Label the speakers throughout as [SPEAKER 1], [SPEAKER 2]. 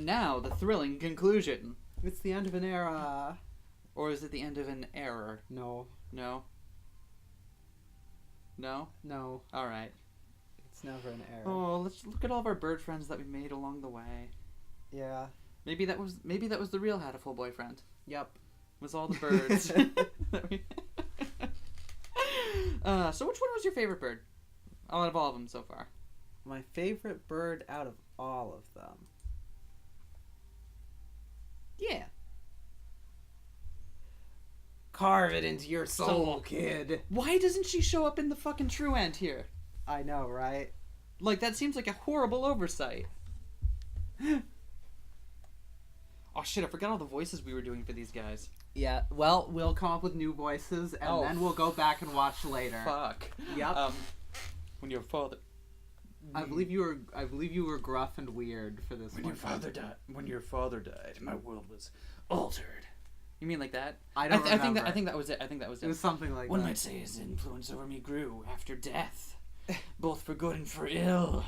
[SPEAKER 1] And now, the thrilling conclusion.
[SPEAKER 2] It's the end of an era.
[SPEAKER 1] Or is it the end of an error?
[SPEAKER 2] No.
[SPEAKER 1] No? No?
[SPEAKER 2] No.
[SPEAKER 1] Alright.
[SPEAKER 2] It's never an error.
[SPEAKER 1] Oh, let's look at all of our bird friends that we made along the way.
[SPEAKER 2] Yeah.
[SPEAKER 1] Maybe that was the real Hatoful Boyfriend.
[SPEAKER 2] Yep.
[SPEAKER 1] Was all the birds. So which one was your favorite bird? Out of all of them so far.
[SPEAKER 2] My favorite bird out of all of them.
[SPEAKER 1] Yeah.
[SPEAKER 2] Carve it into your soul, kid.
[SPEAKER 1] Why doesn't she show up in the fucking true end here?
[SPEAKER 2] I know, right?
[SPEAKER 1] Like, that seems like a horrible oversight. Oh shit, I forgot all the voices we were doing for these guys.
[SPEAKER 2] Yeah, well, we'll come up with new voices, and then we'll go back and watch later.
[SPEAKER 1] Fuck.
[SPEAKER 2] Yep.
[SPEAKER 1] When your father...
[SPEAKER 2] I believe you were gruff and weird for this one.
[SPEAKER 1] When your father died, my world was altered. You mean like that?
[SPEAKER 2] I don't remember.
[SPEAKER 1] I think that was it.
[SPEAKER 2] It was something like
[SPEAKER 1] One
[SPEAKER 2] that.
[SPEAKER 1] might say his influence over me grew after death, both for good and for ill.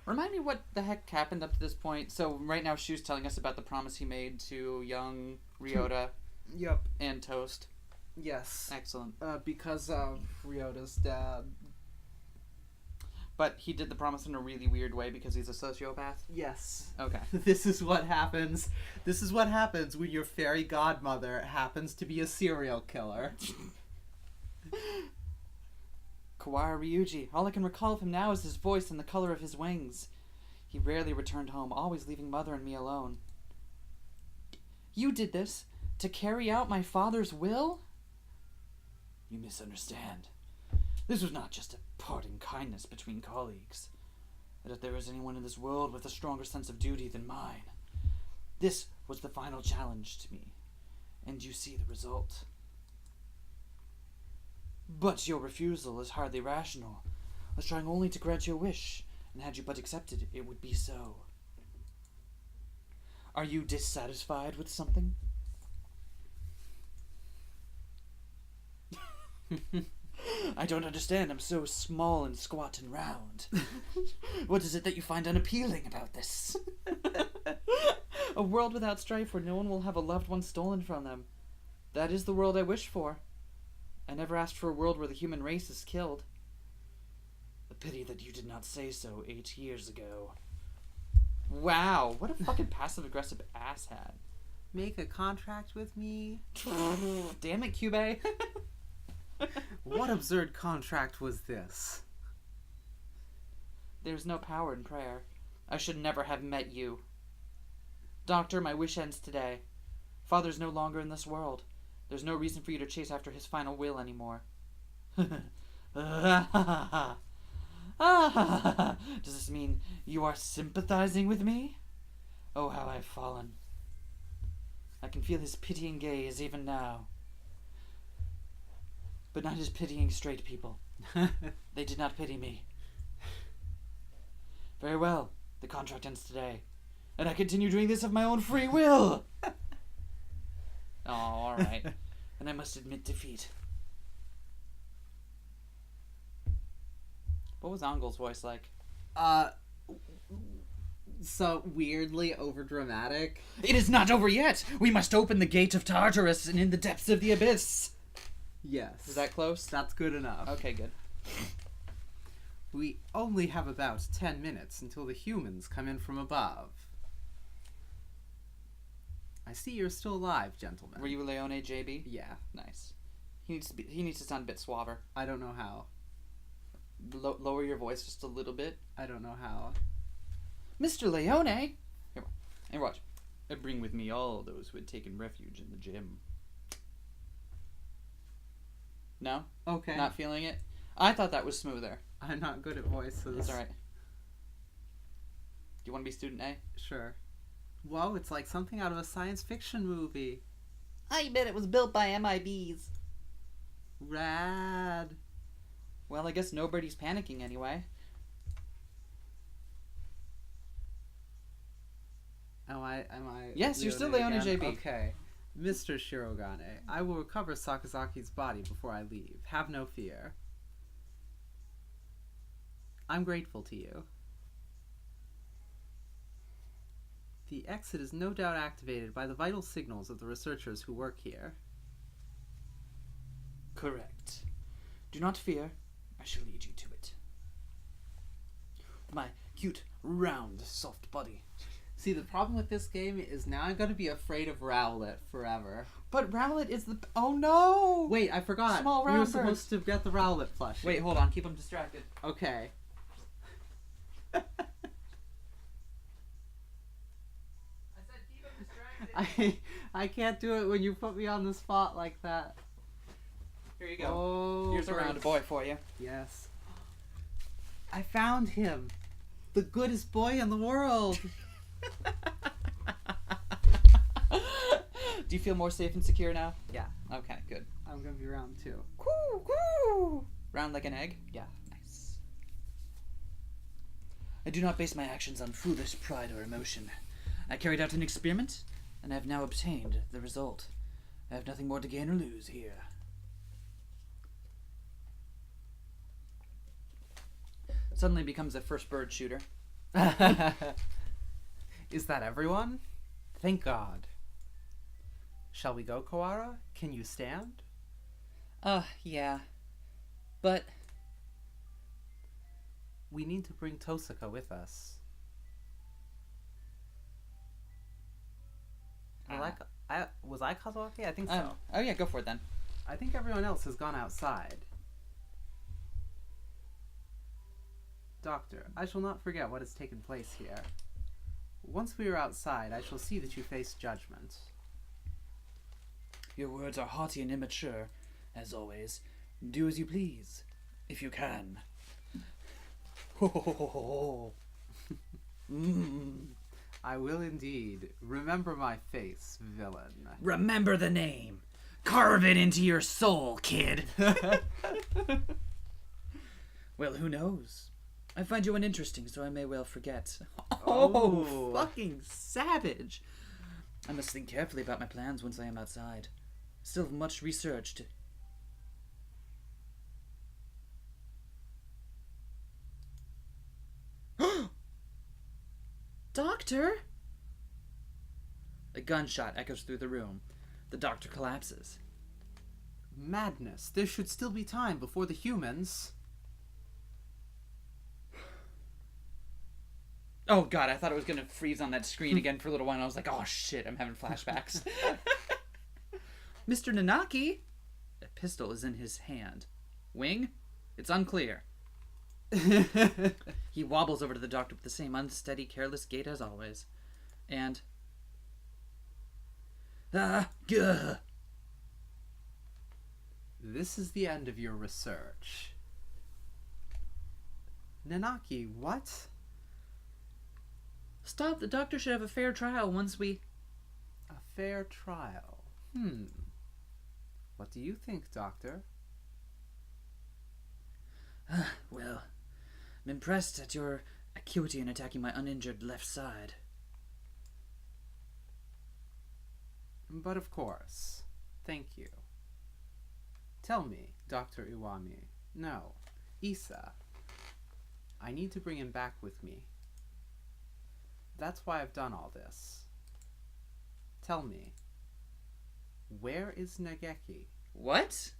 [SPEAKER 1] Remind me what the heck happened up to this point. So right now Shu's telling us about the promise he made to young Ryouta.
[SPEAKER 2] Yep.
[SPEAKER 1] And Toast.
[SPEAKER 2] Yes.
[SPEAKER 1] Excellent.
[SPEAKER 2] Because of Ryota's dad.
[SPEAKER 1] But he did the promise in a really weird way because he's a sociopath?
[SPEAKER 2] Yes.
[SPEAKER 1] Okay.
[SPEAKER 2] This is what happens. This is what happens when your fairy godmother happens to be a serial killer.
[SPEAKER 1] Kawaii Ryuji. All I can recall of him now is his voice and the color of his wings. He rarely returned home, always leaving Mother and me alone. You did this to carry out my father's will? You misunderstand. This was not just a parting kindness between colleagues. That if there was anyone in this world with a stronger sense of duty than mine, this was the final challenge to me. And you see the result. But your refusal is hardly rational. I was trying only to grant your wish, and had you but accepted, it would be so. Are you dissatisfied with something? I don't understand. I'm so small and squat and round. What is it that you find unappealing about this? A world without strife where no one will have a loved one stolen from them. That is the world I wish for. I never asked for a world where the human race is killed. A pity that you did not say so 8 years ago. Wow, what a fucking passive-aggressive asshat.
[SPEAKER 2] Make a contract with me?
[SPEAKER 1] Damn it, Cube.
[SPEAKER 2] What absurd contract was this?
[SPEAKER 1] There's no power in prayer. I should never have met you. Doctor, my wish ends today. Father's no longer in this world. There's no reason for you to chase after his final will anymore. Does this mean you are sympathizing with me? Oh, how I've fallen. I can feel his pitying gaze even now. But not his pitying straight people. They did not pity me. Very well. The contract ends today. And I continue doing this of my own free will. Oh, alright. And I must admit defeat. What was Angel's voice like?
[SPEAKER 2] So weirdly overdramatic.
[SPEAKER 1] It is not over yet! We must open the gate of Tartarus and in the depths of the abyss!
[SPEAKER 2] Yes.
[SPEAKER 1] Is that close?
[SPEAKER 2] That's good enough.
[SPEAKER 1] Okay, good.
[SPEAKER 2] We only have about 10 minutes until the humans come in from above. I see you're still alive, gentlemen.
[SPEAKER 1] Were you Leone JB?
[SPEAKER 2] Yeah.
[SPEAKER 1] Nice. He needs to sound a bit suaver.
[SPEAKER 2] I don't know how.
[SPEAKER 1] Lower your voice just a little bit.
[SPEAKER 2] I don't know how.
[SPEAKER 1] Mr. Leone! Here, watch. I bring with me all those who had taken refuge in the gym. No?
[SPEAKER 2] Okay.
[SPEAKER 1] Not feeling it? I thought that was smoother.
[SPEAKER 2] I'm not good at voices.
[SPEAKER 1] It's alright. Do you want to be student A?
[SPEAKER 2] Sure. Whoa, it's like something out of a science fiction movie.
[SPEAKER 1] I bet it was built by MIBs.
[SPEAKER 2] Rad.
[SPEAKER 1] Well, I guess nobody's panicking anyway.
[SPEAKER 2] Am I?
[SPEAKER 1] Yes, you're still Leone
[SPEAKER 2] again?
[SPEAKER 1] JB.
[SPEAKER 2] Okay. Mr. Shirogane, I will recover Sakazaki's body before I leave. Have no fear. I'm grateful to you. The exit is no doubt activated by the vital signals of the researchers who work here.
[SPEAKER 1] Correct. Do not fear. I shall lead you to it. My cute, round, soft body.
[SPEAKER 2] See, the problem with this game is now I'm going to be afraid of Rowlet forever.
[SPEAKER 1] But Rowlet is the... Oh, no!
[SPEAKER 2] Wait, I forgot.
[SPEAKER 1] Small
[SPEAKER 2] we were
[SPEAKER 1] round
[SPEAKER 2] supposed to get the Rowlet plushie.
[SPEAKER 1] Wait, hold on. Keep him distracted.
[SPEAKER 2] Okay.
[SPEAKER 1] I said keep him distracted.
[SPEAKER 2] I can't do it when you put me on the spot like that.
[SPEAKER 1] Here you go.
[SPEAKER 2] Oh,
[SPEAKER 1] Here's a round boy for you.
[SPEAKER 2] Yes. I found him. The goodest boy in the world.
[SPEAKER 1] Do you feel more safe and secure now?
[SPEAKER 2] Yeah.
[SPEAKER 1] Okay, good.
[SPEAKER 2] I'm going to be round 2.
[SPEAKER 1] Woo, woo. Round like an egg?
[SPEAKER 2] Yeah.
[SPEAKER 1] Nice. I do not base my actions on foolish pride or emotion. I carried out an experiment, and I have now obtained the result. I have nothing more to gain or lose here. Suddenly becomes a first bird shooter.
[SPEAKER 2] Is that everyone? Thank God. Shall we go, Koara? Can you stand?
[SPEAKER 1] Yeah. But...
[SPEAKER 2] We need to bring Tosaka with us. Was I Kazuaki? I think so.
[SPEAKER 1] Oh yeah, go for it then.
[SPEAKER 2] I think everyone else has gone outside. Doctor, I shall not forget what has taken place here. Once we are outside, I shall see that you face judgment.
[SPEAKER 1] Your words are haughty and immature, as always. Do as you please, if you can. Ho ho ho ho ho.
[SPEAKER 2] I will indeed. Remember my face, villain.
[SPEAKER 1] Remember the name. Carve it into your soul, kid. Well, who knows? I find you uninteresting, so I may well forget. Oh, fucking savage. I must think carefully about my plans once I am outside. Still have much research to... Doctor? A gunshot echoes through the room. The doctor collapses.
[SPEAKER 2] Madness. There should still be time before the humans...
[SPEAKER 1] Oh god, I thought it was gonna freeze on that screen again for a little while, and I was like, oh shit, I'm having flashbacks. Mr. Nanaki? A pistol is in his hand. Wing? It's unclear. He wobbles over to the doctor with the same unsteady, careless gait as always. And... Gah!
[SPEAKER 2] This is the end of your research. Nanaki, what?
[SPEAKER 1] Stop, the doctor should have a fair trial once we...
[SPEAKER 2] A fair trial. What do you think, Doctor?
[SPEAKER 1] Well, I'm impressed at your acuity in attacking my uninjured left side.
[SPEAKER 2] But of course. Thank you. Tell me, Dr. Iwami. No, Issa. I need to bring him back with me. That's why I've done all this. Tell me, where is Nageki?
[SPEAKER 1] What?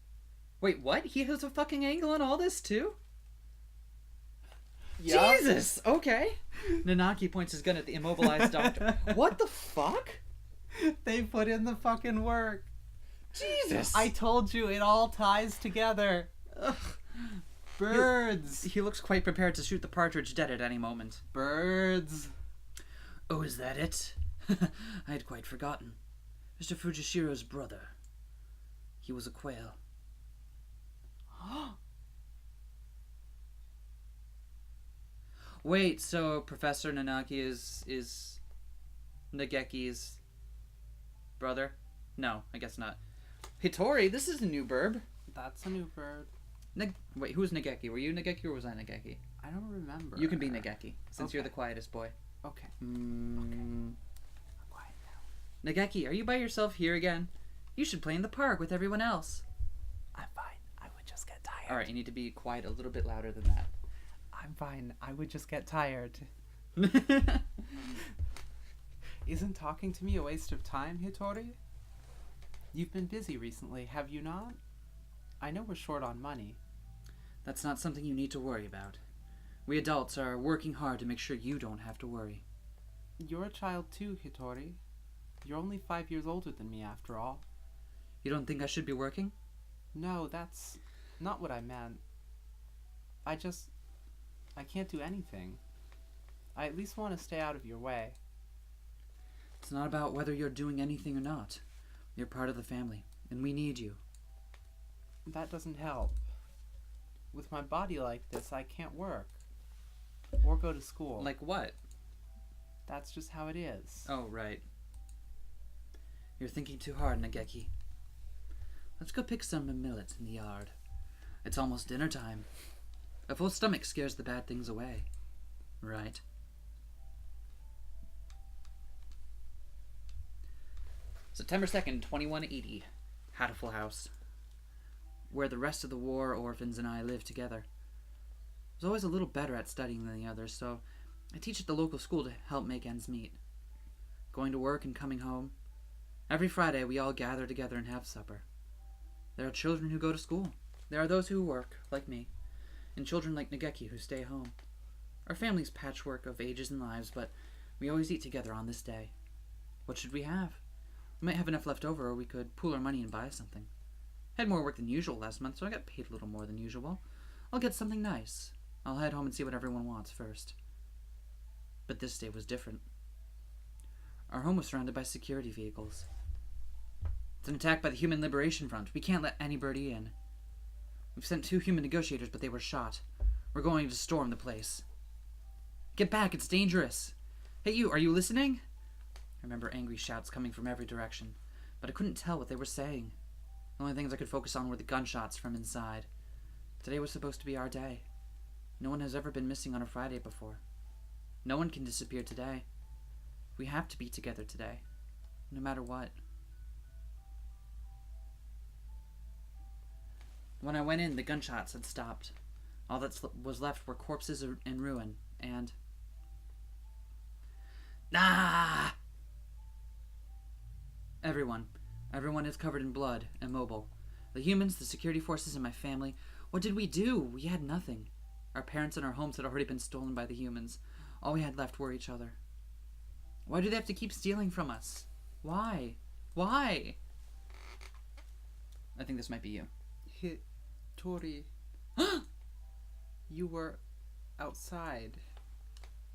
[SPEAKER 1] Wait, what? He has a fucking angle on all this too? Yep. Jesus! Okay. Nanaki points his gun at the immobilized doctor. What the fuck?
[SPEAKER 2] They put in the fucking work.
[SPEAKER 1] Jesus!
[SPEAKER 2] I told you, it all ties together.
[SPEAKER 1] Ugh.
[SPEAKER 2] Birds!
[SPEAKER 1] He looks quite prepared to shoot the partridge dead at any moment.
[SPEAKER 2] Birds!
[SPEAKER 1] Oh, is that it? I had quite forgotten. Mr. Fujishiro's brother. He was a quail. Wait, so Professor Nanaki is Nageki's brother? No, I guess not. Hitori, this is a new burb.
[SPEAKER 2] That's a new bird.
[SPEAKER 1] Wait, who's Nageki? Were you Nageki or was I Nageki?
[SPEAKER 2] I don't remember.
[SPEAKER 1] You can be Nageki, since
[SPEAKER 2] Okay.
[SPEAKER 1] you're the quietest boy.
[SPEAKER 2] Okay.
[SPEAKER 1] Mm.
[SPEAKER 2] I'm quiet now.
[SPEAKER 1] Nageki, are you by yourself here again? You should play in the park with everyone else.
[SPEAKER 2] I'm fine. I would just get tired.
[SPEAKER 1] Alright, you need to be quiet a little bit louder than that.
[SPEAKER 2] I'm fine. I would just get tired. Isn't talking to me a waste of time, Hitori? You've been busy recently, have you not? I know we're short on money.
[SPEAKER 1] That's not something you need to worry about. We adults are working hard to make sure you don't have to worry.
[SPEAKER 2] You're a child too, Hitori. You're only 5 years older than me, after all.
[SPEAKER 1] You don't think I should be working?
[SPEAKER 2] No, that's not what I meant. I can't do anything. I at least want to stay out of your way.
[SPEAKER 1] It's not about whether you're doing anything or not. You're part of the family, and we need you.
[SPEAKER 2] That doesn't help. With my body like this, I can't work. Or go to school.
[SPEAKER 1] Like what?
[SPEAKER 2] That's just how it is.
[SPEAKER 1] Oh, right. You're thinking too hard, Nageki. Let's go pick some millet in the yard. It's almost dinner time. A full stomach scares the bad things away. Right? September 2nd, 2180. Hatoful House. Where the rest of the war orphans and I live together. I was always a little better at studying than the others, so I teach at the local school to help make ends meet. Going to work and coming home. Every Friday we all gather together and have supper. There are children who go to school. There are those who work, like me, and children like Nageki who stay home. Our family's patchwork of ages and lives, but we always eat together on this day. What should we have? We might have enough left over, or we could pool our money and buy something. I had more work than usual last month, so I got paid a little more than usual. I'll get something nice. I'll head home and see what everyone wants first. But this day was different. Our home was surrounded by security vehicles. It's an attack by the Human Liberation Front. We can't let anybody in. We've sent 2 human negotiators, but they were shot. We're going to storm the place. Get back, it's dangerous. Hey you, are you listening? I remember angry shouts coming from every direction, but I couldn't tell what they were saying. The only things I could focus on were the gunshots from inside. Today was supposed to be our day. No one has ever been missing on a Friday before. No one can disappear today. We have to be together today, no matter what. When I went in, the gunshots had stopped. All that was left were corpses in ruin, and... Ah! Everyone is covered in blood, immobile. The humans, the security forces, and my family. What did we do? We had nothing. Our parents and our homes had already been stolen by the humans. All we had left were each other. Why do they have to keep stealing from us? Why? Why? I think this might be you.
[SPEAKER 2] Hitori. You were outside.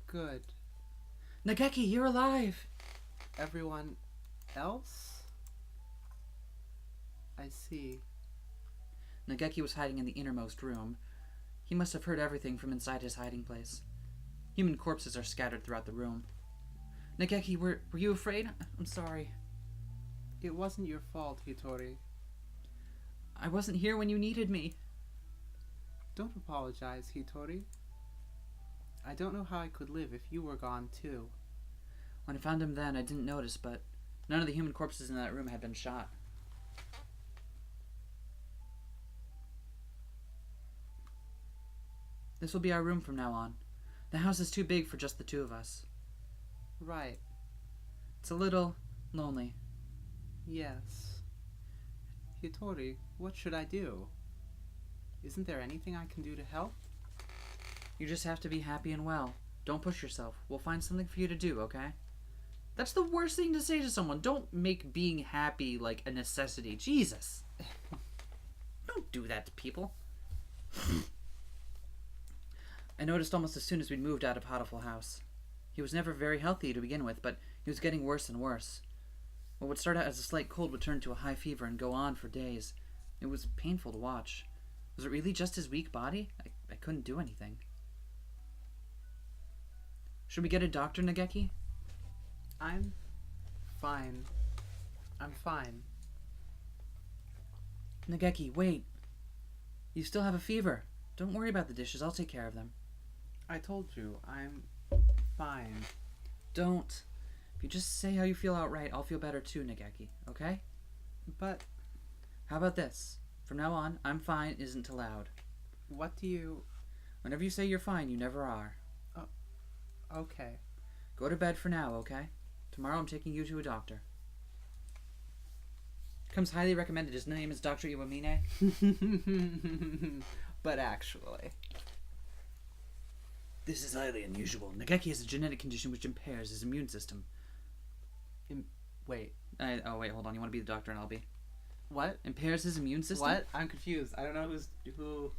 [SPEAKER 2] Good.
[SPEAKER 1] Nageki, you're alive!
[SPEAKER 2] Everyone else? I see.
[SPEAKER 1] Nageki was hiding in the innermost room. He must have heard everything from inside his hiding place. Human corpses are scattered throughout the room. Nageki, were you afraid? I'm sorry.
[SPEAKER 2] It wasn't your fault, Hitori.
[SPEAKER 1] I wasn't here when you needed me.
[SPEAKER 2] Don't apologize, Hitori. I don't know how I could live if you were gone too.
[SPEAKER 1] When I found him then, I didn't notice, but none of the human corpses in that room had been shot. This will be our room from now on. The house is too big for just the 2 of us.
[SPEAKER 2] Right.
[SPEAKER 1] It's a little lonely.
[SPEAKER 2] Yes. Hitori, what should I do? Isn't there anything I can do to help?
[SPEAKER 1] You just have to be happy and well. Don't push yourself. We'll find something for you to do, okay? That's the worst thing to say to someone. Don't make being happy like a necessity. Jesus. Don't do that to people. I noticed almost as soon as we'd moved out of Hatoful House. He was never very healthy to begin with, but he was getting worse and worse. What would start out as a slight cold would turn to a high fever and go on for days. It was painful to watch. Was it really just his weak body? I couldn't do anything. Should we get a doctor, Nageki?
[SPEAKER 2] I'm fine. I'm fine.
[SPEAKER 1] Nageki, wait. You still have a fever. Don't worry about the dishes. I'll take care of them.
[SPEAKER 2] I told you, I'm fine.
[SPEAKER 1] Don't. If you just say how you feel outright, I'll feel better too, Nageki, okay?
[SPEAKER 2] But
[SPEAKER 1] How about this? From now on, I'm fine isn't allowed.
[SPEAKER 2] what do you...
[SPEAKER 1] Whenever you say you're fine, you never are.
[SPEAKER 2] Okay.
[SPEAKER 1] Go to bed for now, okay? Tomorrow I'm taking you to a doctor. Comes highly recommended. His name is Dr. Iwamine.
[SPEAKER 2] But actually...
[SPEAKER 1] This is highly unusual. Nageki has a genetic condition which impairs his immune system.
[SPEAKER 2] Wait.
[SPEAKER 1] Wait, hold on. You want to be the doctor and I'll be...
[SPEAKER 2] What?
[SPEAKER 1] Impairs his immune system?
[SPEAKER 2] What? I'm confused. I don't know who...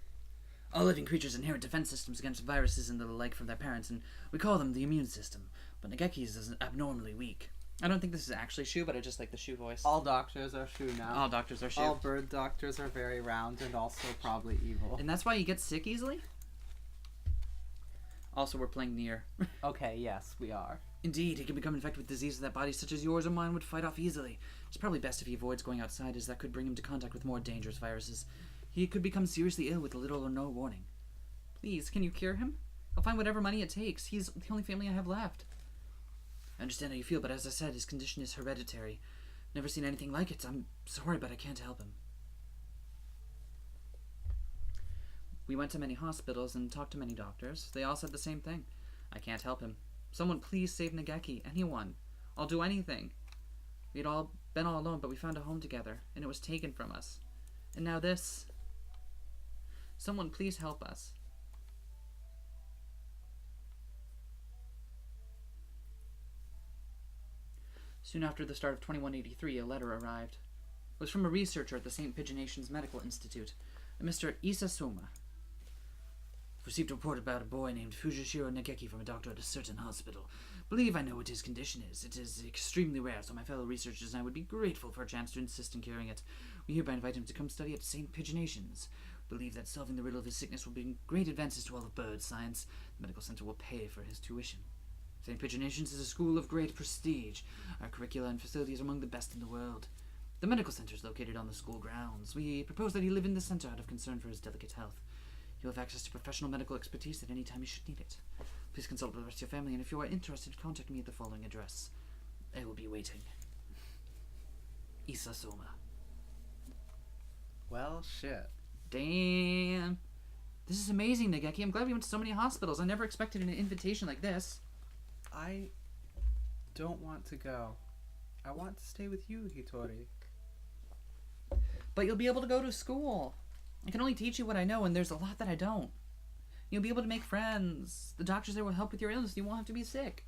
[SPEAKER 1] All living creatures inherit defense systems against viruses and the like from their parents, and we call them the immune system. But Nageki's is abnormally weak. I don't think this is actually Shu, but I just like the Shu voice.
[SPEAKER 2] All doctors are Shu now.
[SPEAKER 1] All doctors are Shu.
[SPEAKER 2] All bird doctors are very round and also probably evil.
[SPEAKER 1] And that's why you get sick easily? Also, we're playing Nier.
[SPEAKER 2] Okay, yes, we are.
[SPEAKER 1] Indeed, he can become infected with diseases that bodies such as yours or mine would fight off easily. It's probably best if he avoids going outside, as that could bring him to contact with more dangerous viruses. He could become seriously ill with little or no warning. Please, can you cure him? I'll find whatever money it takes. He's the only family I have left. I understand how you feel, but as I said, his condition is hereditary. Never seen anything like it. I'm sorry, but I can't help him. We went to many hospitals and talked to many doctors. They all said the same thing. I can't help him. Someone please save Nageki. Anyone. I'll do anything. We'd all been all alone, but we found a home together, and it was taken from us. And now this. Someone please help us. Soon after the start of 2183, a letter arrived. It was from a researcher at the St. Pigeonations Medical Institute, a Mr. Isasuma. Received a report about a boy named Fujishiro Nageki from a doctor at a certain hospital. Believe I know what his condition is. It is extremely rare, so my fellow researchers and I would be grateful for a chance to insist in curing it. We hereby invite him to come study at St. Pigeonations. Believe that solving the riddle of his sickness will bring great advances to all of bird science. The medical center will pay for his tuition. St. Pigeonations is a school of great prestige. Our curricula and facilities are among the best in the world. The medical center is located on the school grounds. We propose that he live in the center out of concern for his delicate health. You'll have access to professional medical expertise at any time you should need it. Please consult with the rest of your family, and if you are interested, contact me at the following address. I will be waiting. Isasoma.
[SPEAKER 2] Well, shit.
[SPEAKER 1] Damn. This is amazing, Nageki. I'm glad we went to so many hospitals. I never expected an invitation like this.
[SPEAKER 2] I don't want to go. I want to stay with you, Hitori.
[SPEAKER 1] But you'll be able to go to school. I can only teach you what I know, and there's a lot that I don't. You'll be able to make friends. The doctors there will help with your illness. You won't have to be sick.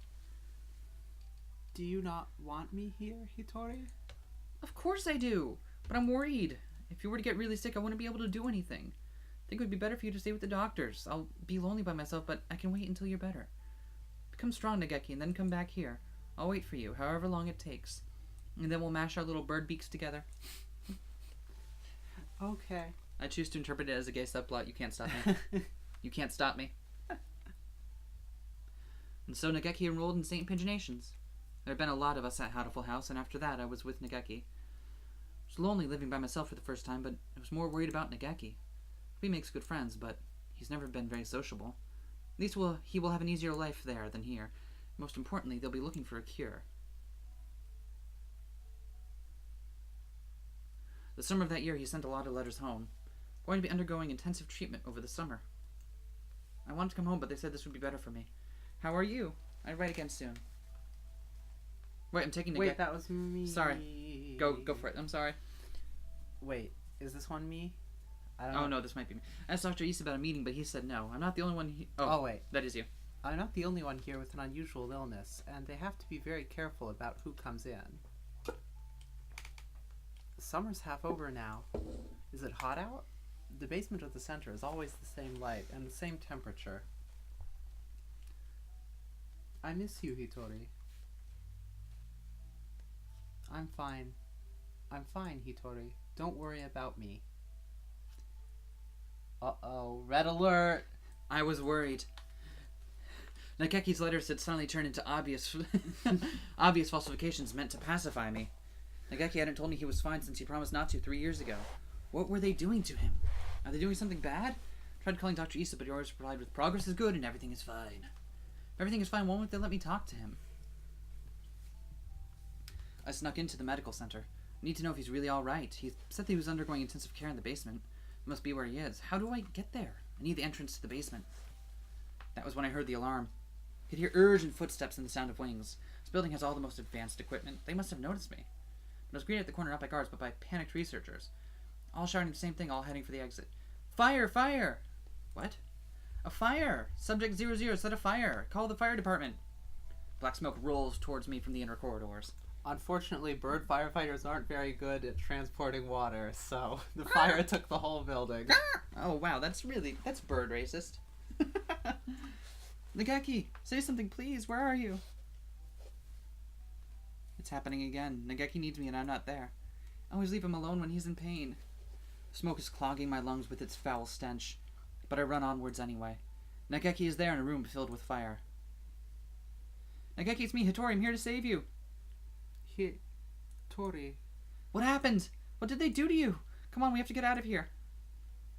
[SPEAKER 2] Do you not want me here, Hitori?
[SPEAKER 1] Of course I do. But I'm worried. If you were to get really sick, I wouldn't be able to do anything. I think it would be better for you to stay with the doctors. I'll be lonely by myself, but I can wait until you're better. Become strong, Nageki, and then come back here. I'll wait for you, however long it takes. And then we'll mash our little bird beaks together.
[SPEAKER 2] Okay.
[SPEAKER 1] I choose to interpret it as a gay subplot. You can't stop me. You can't stop me. And so Nageki enrolled in St. Pigeonations. There had been a lot of us at Hatoful House, and after that I was with Nageki. I was lonely living by myself for the first time, but I was more worried about Nageki. He makes good friends, but he's never been very sociable. At least he will have an easier life there than here. Most importantly, they'll be looking for a cure. The summer of that year, he sent a lot of letters home. Going to be undergoing intensive treatment over the summer. I wanted to come home, but they said this would be better for me. How are you? I'd write again soon. Wait, I'm taking Nageki.
[SPEAKER 2] Wait, that was me.
[SPEAKER 1] Sorry. Go for it. I'm sorry.
[SPEAKER 2] Wait, is this one me? I don't
[SPEAKER 1] Oh,
[SPEAKER 2] know.
[SPEAKER 1] no, this might be me. I asked Dr. Issa about a meeting, but he said no. I'm not the only one
[SPEAKER 2] Oh, wait.
[SPEAKER 1] That is you.
[SPEAKER 2] I'm not the only one here with an unusual illness, and they have to be very careful about who comes in. Summer's half over now. Is it hot out? The basement of the center is always the same light and the same temperature. I miss you, Hitori. I'm fine. I'm fine, Hitori. Don't worry about me. Uh-oh, red alert!
[SPEAKER 1] I was worried. Nageki's letters had suddenly turned into obvious falsifications meant to pacify me. Nageki hadn't told me he was fine since he promised not to 3 years ago. What were they doing to him? Are they doing something bad? I tried calling Dr. Issa, but he always replied with, "Progress is good and everything is fine." If everything is fine, why won't they let me talk to him? I snuck into the medical center. I need to know if he's really alright. He said that he was undergoing intensive care in the basement. It must be where he is. How do I get there? I need the entrance to the basement. That was when I heard the alarm. I could hear urgent footsteps and the sound of wings. I was This building has all the most advanced equipment. They must have noticed me. I was greeted at the corner not by guards, but by panicked researchers. All shouting the same thing, all heading for the exit. Fire! Fire! What? A fire! Subject 00, set a fire! Call the fire department! Black smoke rolls towards me from the inner corridors.
[SPEAKER 2] Unfortunately, bird firefighters aren't very good at transporting water, so the fire took the whole building.
[SPEAKER 1] Oh, wow, that's bird racist. Nageki, say something, please. Where are you? It's happening again. Nageki needs me and I'm not there. I always leave him alone when he's in pain. Smoke is clogging my lungs with its foul stench, but I run onwards anyway. Nageki is there in a room filled with fire. Nageki, it's me, Hitori. I'm here to save you.
[SPEAKER 2] Hitori.
[SPEAKER 1] What happened? What did they do to you? Come on, we have to get out of here.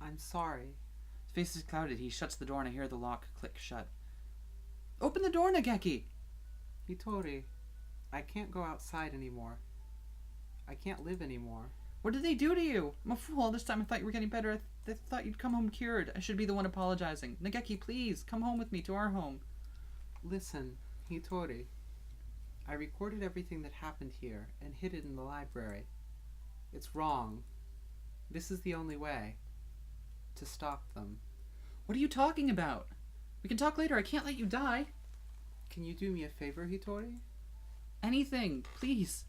[SPEAKER 2] I'm sorry.
[SPEAKER 1] His face is clouded. He shuts the door and I hear the lock click shut. Open the door, Nageki!
[SPEAKER 2] Hitori, I can't go outside anymore. I can't live anymore.
[SPEAKER 1] What did they do to you? I'm a fool. All this time I thought you were getting better. I thought you'd come home cured. I should be the one apologizing. Nageki, please, come home with me to our home.
[SPEAKER 2] Listen, Hitori. I recorded everything that happened here and hid it in the library. It's wrong. This is the only way to stop them.
[SPEAKER 1] What are you talking about? We can talk later. I can't let you die.
[SPEAKER 2] Can you do me a favor, Hitori?
[SPEAKER 1] Anything, please.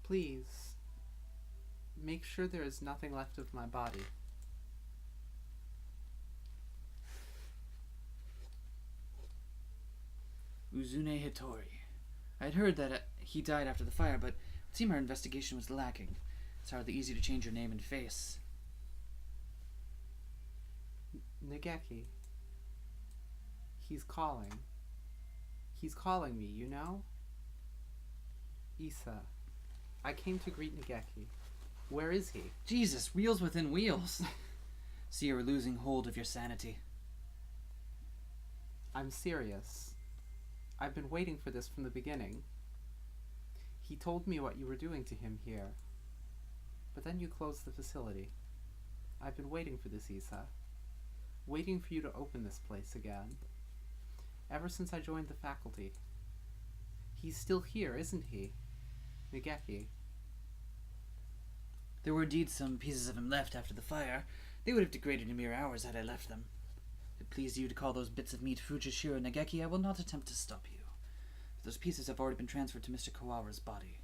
[SPEAKER 2] Please. Make sure there is nothing left of my body.
[SPEAKER 1] Uzune Hitori. I had heard that he died after the fire, but it seemed our investigation was lacking. It's hardly easy to change your name and face.
[SPEAKER 2] Nageki. He's calling. He's calling me, you know? Issa. I came to greet Nageki. Where is he?
[SPEAKER 1] Jesus, wheels within wheels. See, you're losing hold of your sanity.
[SPEAKER 2] I'm serious. I've been waiting for this from the beginning. He told me what you were doing to him here. But then you closed the facility. I've been waiting for this, Issa. Waiting for you to open this place again. Ever since I joined the faculty. He's still here, isn't he? Nageki.
[SPEAKER 1] There were indeed some pieces of him left after the fire. They would have degraded in mere hours had I left them. If it pleased you to call those bits of meat Fujishiro Nageki, I will not attempt to stop you. For those pieces have already been transferred to Mr. Kawara's body.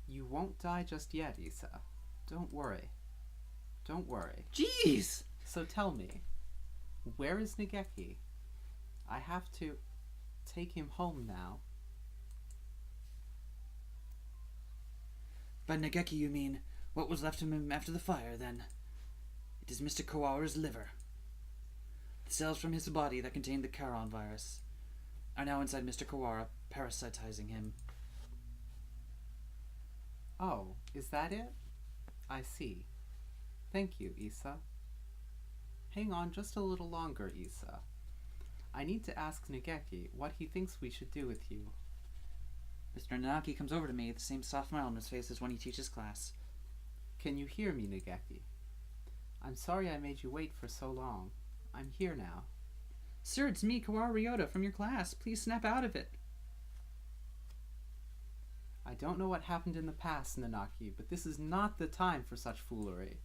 [SPEAKER 2] You won't die just yet, Issa. Don't worry. Don't worry.
[SPEAKER 1] Jeez!
[SPEAKER 2] So tell me, where is Nageki? I have to take him home now.
[SPEAKER 1] By Nageki you mean what was left of him after the fire, then. It is Mr. Kawara's liver. The cells from his body that contained the Charon virus are now inside Mr. Kawara, parasitizing him.
[SPEAKER 2] Oh, is that it? I see. Thank you, Issa. Hang on just a little longer, Issa. I need to ask Nageki what he thinks we should do with you.
[SPEAKER 1] Mr. Nanaki comes over to me, the same soft smile on his face as when he teaches class.
[SPEAKER 2] Can you hear me, Nageki? I'm sorry I made you wait for so long. I'm here now.
[SPEAKER 1] Sir, it's me, Kawara Ryouta, from your class. Please snap out of it.
[SPEAKER 2] I don't know what happened in the past, Nanaki, but this is not the time for such foolery.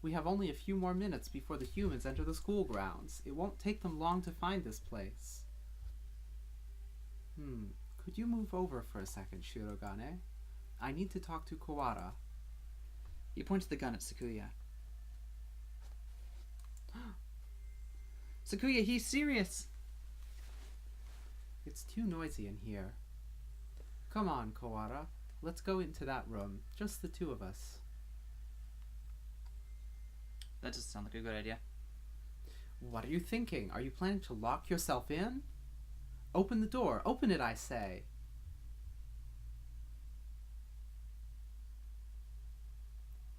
[SPEAKER 2] We have only a few more minutes before the humans enter the school grounds. It won't take them long to find this place. Could you move over for a second, Shirogane? I need to talk to Kawara.
[SPEAKER 1] He points the gun at Sakuya. Sakuya, he's serious!
[SPEAKER 2] It's too noisy in here. Come on, Kawara. Let's go into that room. Just the two of us.
[SPEAKER 1] That doesn't sound like a good idea.
[SPEAKER 2] What are you thinking? Are you planning to lock yourself in? Open the door. Open it, I say.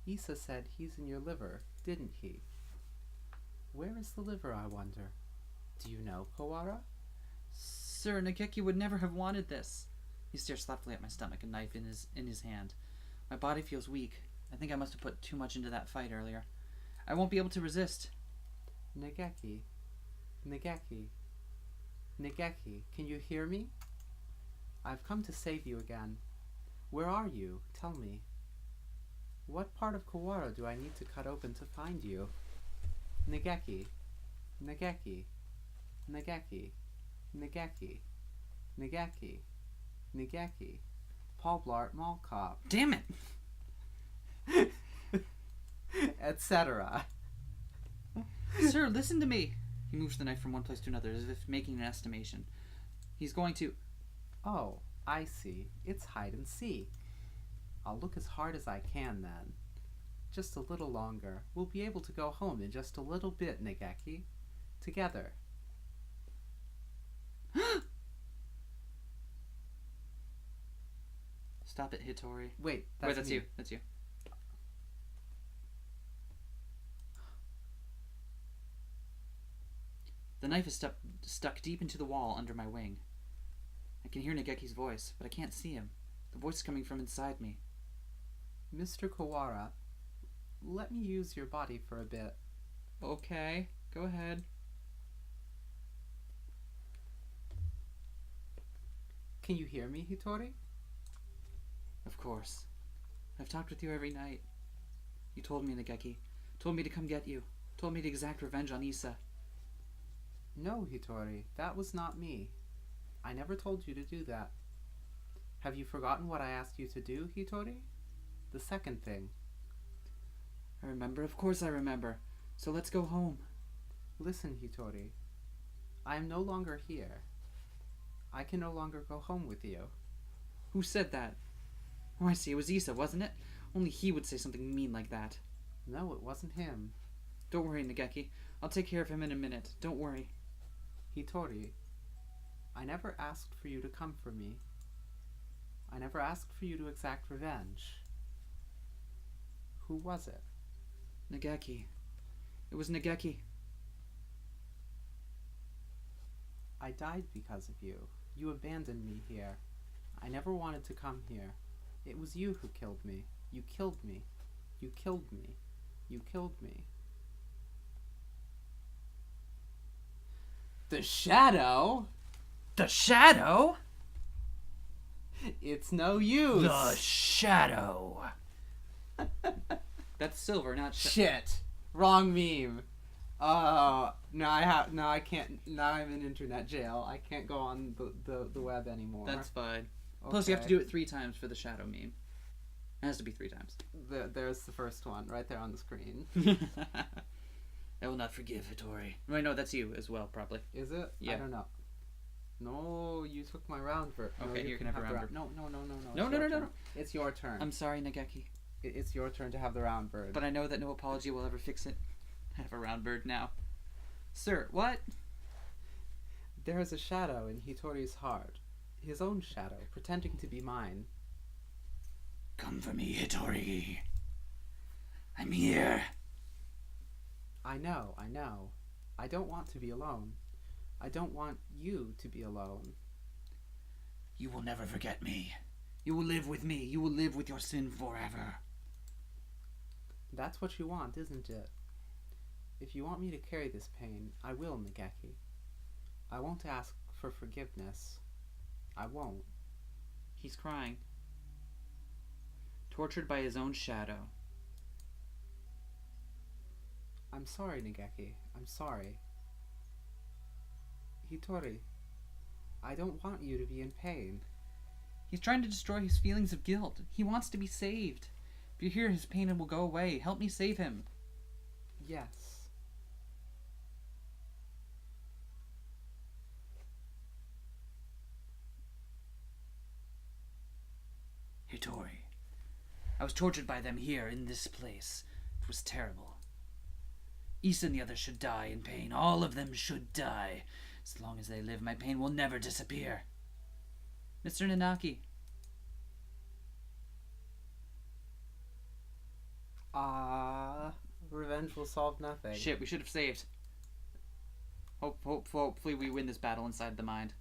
[SPEAKER 2] Issa said he's in your liver, didn't he? Where is the liver, I wonder? Do you know, Kawara?
[SPEAKER 1] Sir, Nageki would never have wanted this. He stares thoughtfully at my stomach, a knife in his hand. My body feels weak. I think I must have put too much into that fight earlier. I won't be able to resist.
[SPEAKER 2] Nageki. Nageki. Nageki, can you hear me? I've come to save you again. Where are you? Tell me. What part of Kawara do I need to cut open to find you? Nageki. Nageki. Nageki. Nageki. Nageki. Nageki. Paul Blart Mall Cop.
[SPEAKER 1] Damn it!
[SPEAKER 2] Etc.
[SPEAKER 1] Sir, listen to me. He moves the knife from one place to another as if making an estimation. He's going to...
[SPEAKER 2] Oh, I see. It's hide and seek. I'll look as hard as I can then. Just a little longer. We'll be able to go home in just a little bit, Nageki. Together.
[SPEAKER 1] Stop it, Hitori.
[SPEAKER 2] Wait,
[SPEAKER 1] That's
[SPEAKER 2] me.
[SPEAKER 1] you. That's you. The knife is stuck deep into the wall under my wing. I can hear Nageki's voice, but I can't see him. The voice is coming from inside me.
[SPEAKER 2] Mr. Kawara, let me use your body for a bit.
[SPEAKER 1] Okay, go ahead.
[SPEAKER 2] Can you hear me, Hitori?
[SPEAKER 1] Of course. I've talked with you every night. You told me, Nageki. Told me to come get you. Told me to exact revenge on Issa.
[SPEAKER 2] No, Hitori, that was not me. I never told you to do that. Have you forgotten what I asked you to do, Hitori? The second thing.
[SPEAKER 1] I remember, of course I remember. So let's go home.
[SPEAKER 2] Listen, Hitori. I am no longer here. I can no longer go home with you.
[SPEAKER 1] Who said that? Oh, I see, it was Issa, wasn't it? Only he would say something mean like that.
[SPEAKER 2] No, it wasn't him.
[SPEAKER 1] Don't worry, Nageki. I'll take care of him in a minute. Don't worry.
[SPEAKER 2] Hitori, I never asked for you to come for me. I never asked for you to exact revenge. Who was it?
[SPEAKER 1] Nageki. It was Nageki.
[SPEAKER 2] I died because of you. You abandoned me here. I never wanted to come here. It was you who killed me. You killed me. You killed me. You killed me. The shadow?
[SPEAKER 1] The shadow?
[SPEAKER 2] It's no use.
[SPEAKER 1] The shadow. That's silver, not
[SPEAKER 2] shit. Wrong meme. Now I can't. Now I'm in internet jail. I can't go on the web anymore.
[SPEAKER 1] That's fine.
[SPEAKER 2] Okay.
[SPEAKER 1] Plus, you have to do it 3 times for the shadow meme. It has to be 3 times.
[SPEAKER 2] There's the first one right there on the screen.
[SPEAKER 1] I will not forgive Hitori. Wait, no, that's you as well, probably.
[SPEAKER 2] Is it?
[SPEAKER 1] Yeah.
[SPEAKER 2] I don't know. No, you took my round for.
[SPEAKER 1] Okay,
[SPEAKER 2] no,
[SPEAKER 1] you can have a round bird.
[SPEAKER 2] No.
[SPEAKER 1] No.
[SPEAKER 2] It's your turn.
[SPEAKER 1] I'm sorry, Nageki.
[SPEAKER 2] It's your turn to have the round bird.
[SPEAKER 1] But I know that no apology will ever fix it. I have a round bird now. Sir, what?
[SPEAKER 2] There is a shadow in Hitori's heart. His own shadow, pretending to be mine.
[SPEAKER 1] Come for me, Hitori. I'm here.
[SPEAKER 2] I know. I don't want to be alone. I don't want you to be alone.
[SPEAKER 1] You will never forget me. You will live with me. You will live with your sin forever.
[SPEAKER 2] That's what you want, isn't it? If you want me to carry this pain, I will, Nageki. I won't ask for forgiveness. I won't.
[SPEAKER 1] He's crying. Tortured by his own shadow.
[SPEAKER 2] I'm sorry, Nageki. I'm sorry. Hitori, I don't want you to be in pain.
[SPEAKER 1] He's trying to destroy his feelings of guilt. He wants to be saved. If you hear his pain, it will go away. Help me save him.
[SPEAKER 2] Yes.
[SPEAKER 1] Hitori, I was tortured by them here in this place. It was terrible. Issa and the others should die in pain. All of them should die. As long as they live, my pain will never disappear. Mr. Nanaki.
[SPEAKER 2] Revenge will solve nothing.
[SPEAKER 1] Shit, we should have saved. Hopefully we win this battle inside the mind.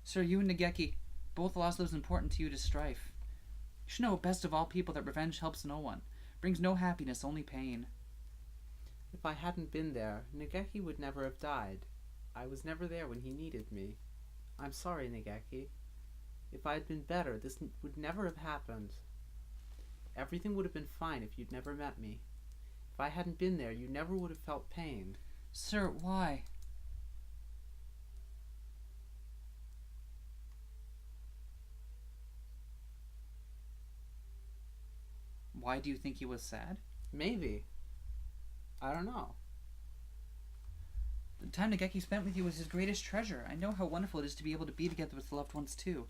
[SPEAKER 1] Sir, you and Nageki both lost those important to you to strife. You should know, best of all people, that revenge helps no one. Brings no happiness, only pain.
[SPEAKER 2] If I hadn't been there, Nageki would never have died. I was never there when he needed me. I'm sorry, Nageki. If I had been better, this would never have happened. Everything would have been fine if you'd never met me. If I hadn't been there, you never would have felt pain.
[SPEAKER 1] Sir, why? Why do you think he was sad?
[SPEAKER 2] Maybe. I don't know.
[SPEAKER 1] The time Nageki spent with you was his greatest treasure. I know how wonderful it is to be able to be together with loved ones too.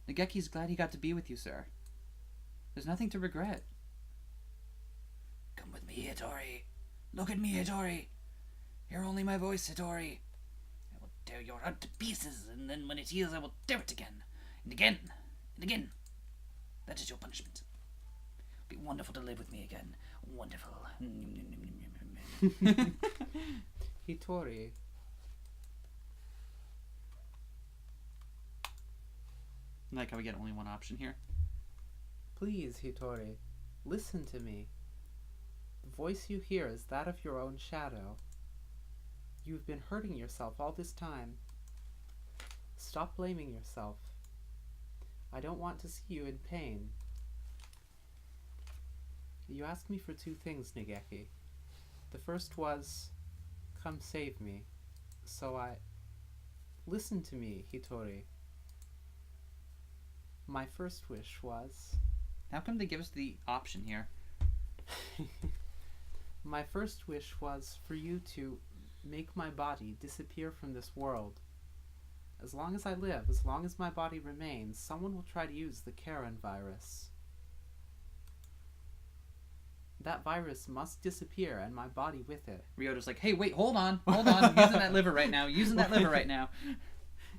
[SPEAKER 1] Nageki's glad he got to be with you, sir. There's nothing to regret. Come with me, Hitori. Look at me, Hitori. Hear only my voice, Hitori. I will tear your heart to pieces, and then when it heals, I will tear it again, and again, and again. That is your punishment. It'll be wonderful to live with me again. Wonderful.
[SPEAKER 2] Hitori.
[SPEAKER 1] I like how we get only one option here.
[SPEAKER 2] Please, Hitori, listen to me. The voice you hear is that of your own shadow. You've been hurting yourself all this time. Stop blaming yourself. I don't want to see you in pain. You asked me for two things, Nageki. The first was, come save me. So I... Listen to me, Hitori. My first wish was...
[SPEAKER 1] How come they give us the option here?
[SPEAKER 2] My first wish was for you to make my body disappear from this world. As long as I live, as long as my body remains, someone will try to use the Karen virus. That virus must disappear, and my body with it.
[SPEAKER 1] Ryota's like, hey, wait, hold on. I'm using that liver right now.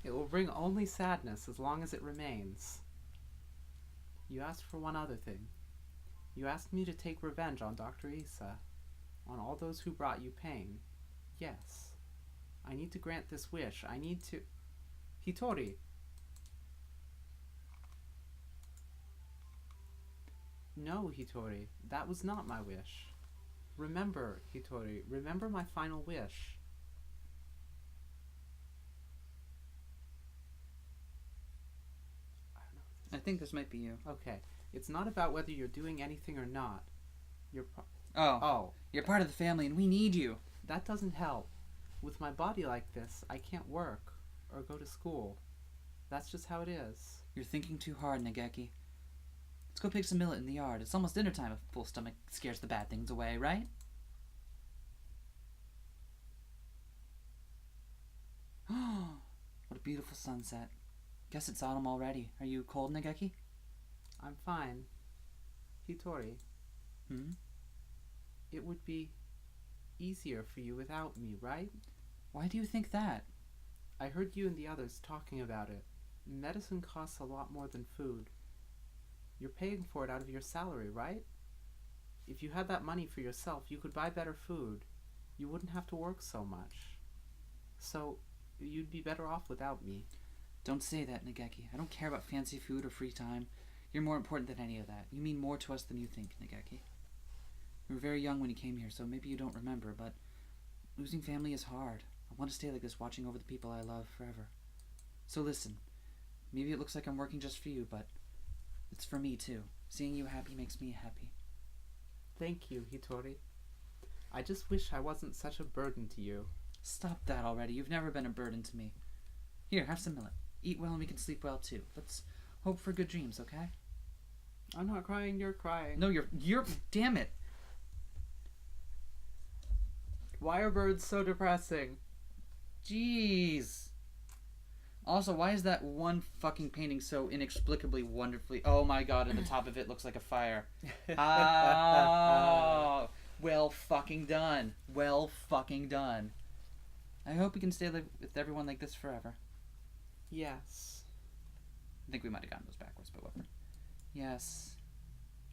[SPEAKER 2] It will bring only sadness as long as it remains. You asked for one other thing. You asked me to take revenge on Dr. Issa, on all those who brought you pain. Yes. I need to grant this wish. I need to... Hitori! No, Hitori. That was not my wish. Remember, Hitori. Remember my final wish.
[SPEAKER 1] I think this might be you.
[SPEAKER 2] Okay. It's not about whether you're doing anything or not. You're
[SPEAKER 1] You're part of the family and we need you.
[SPEAKER 2] That doesn't help. With my body like this, I can't work or go to school. That's just how it is.
[SPEAKER 1] You're thinking too hard, Nageki. Let's go pick some millet in the yard. It's almost dinner time. A full stomach scares the bad things away, right? What a beautiful sunset. Guess it's autumn already. Are you cold, Nageki?
[SPEAKER 2] I'm fine. Hitori. It would be easier for you without me, right?
[SPEAKER 1] Why do you think that?
[SPEAKER 2] I heard you and the others talking about it. Medicine costs a lot more than food. You're paying for it out of your salary, right? If you had that money for yourself, you could buy better food. You wouldn't have to work so much. So, you'd be better off without me.
[SPEAKER 1] Don't say that, Nageki. I don't care about fancy food or free time. You're more important than any of that. You mean more to us than you think, Nageki. You were very young when you came here, so maybe you don't remember, but losing family is hard. I want to stay like this, watching over the people I love forever. So listen, maybe it looks like I'm working just for you, but it's for me too. Seeing you happy makes me happy.
[SPEAKER 2] Thank you, Hitori. I just wish I wasn't such a burden to you.
[SPEAKER 1] Stop that already. You've never been a burden to me. Here, have some millet. Eat well and we can sleep well too. Let's hope for good dreams, okay?
[SPEAKER 2] I'm not crying, you're crying.
[SPEAKER 1] No, you're damn it.
[SPEAKER 2] Why are birds so depressing?
[SPEAKER 1] Jeez. Also, why is that one fucking painting so inexplicably wonderfully... Oh my god, and the top of it looks like a fire. Oh, well fucking done. Well fucking done. I hope we can stay with everyone like this forever.
[SPEAKER 2] Yes.
[SPEAKER 1] I think we might have gotten those backwards, but whatever. Yes.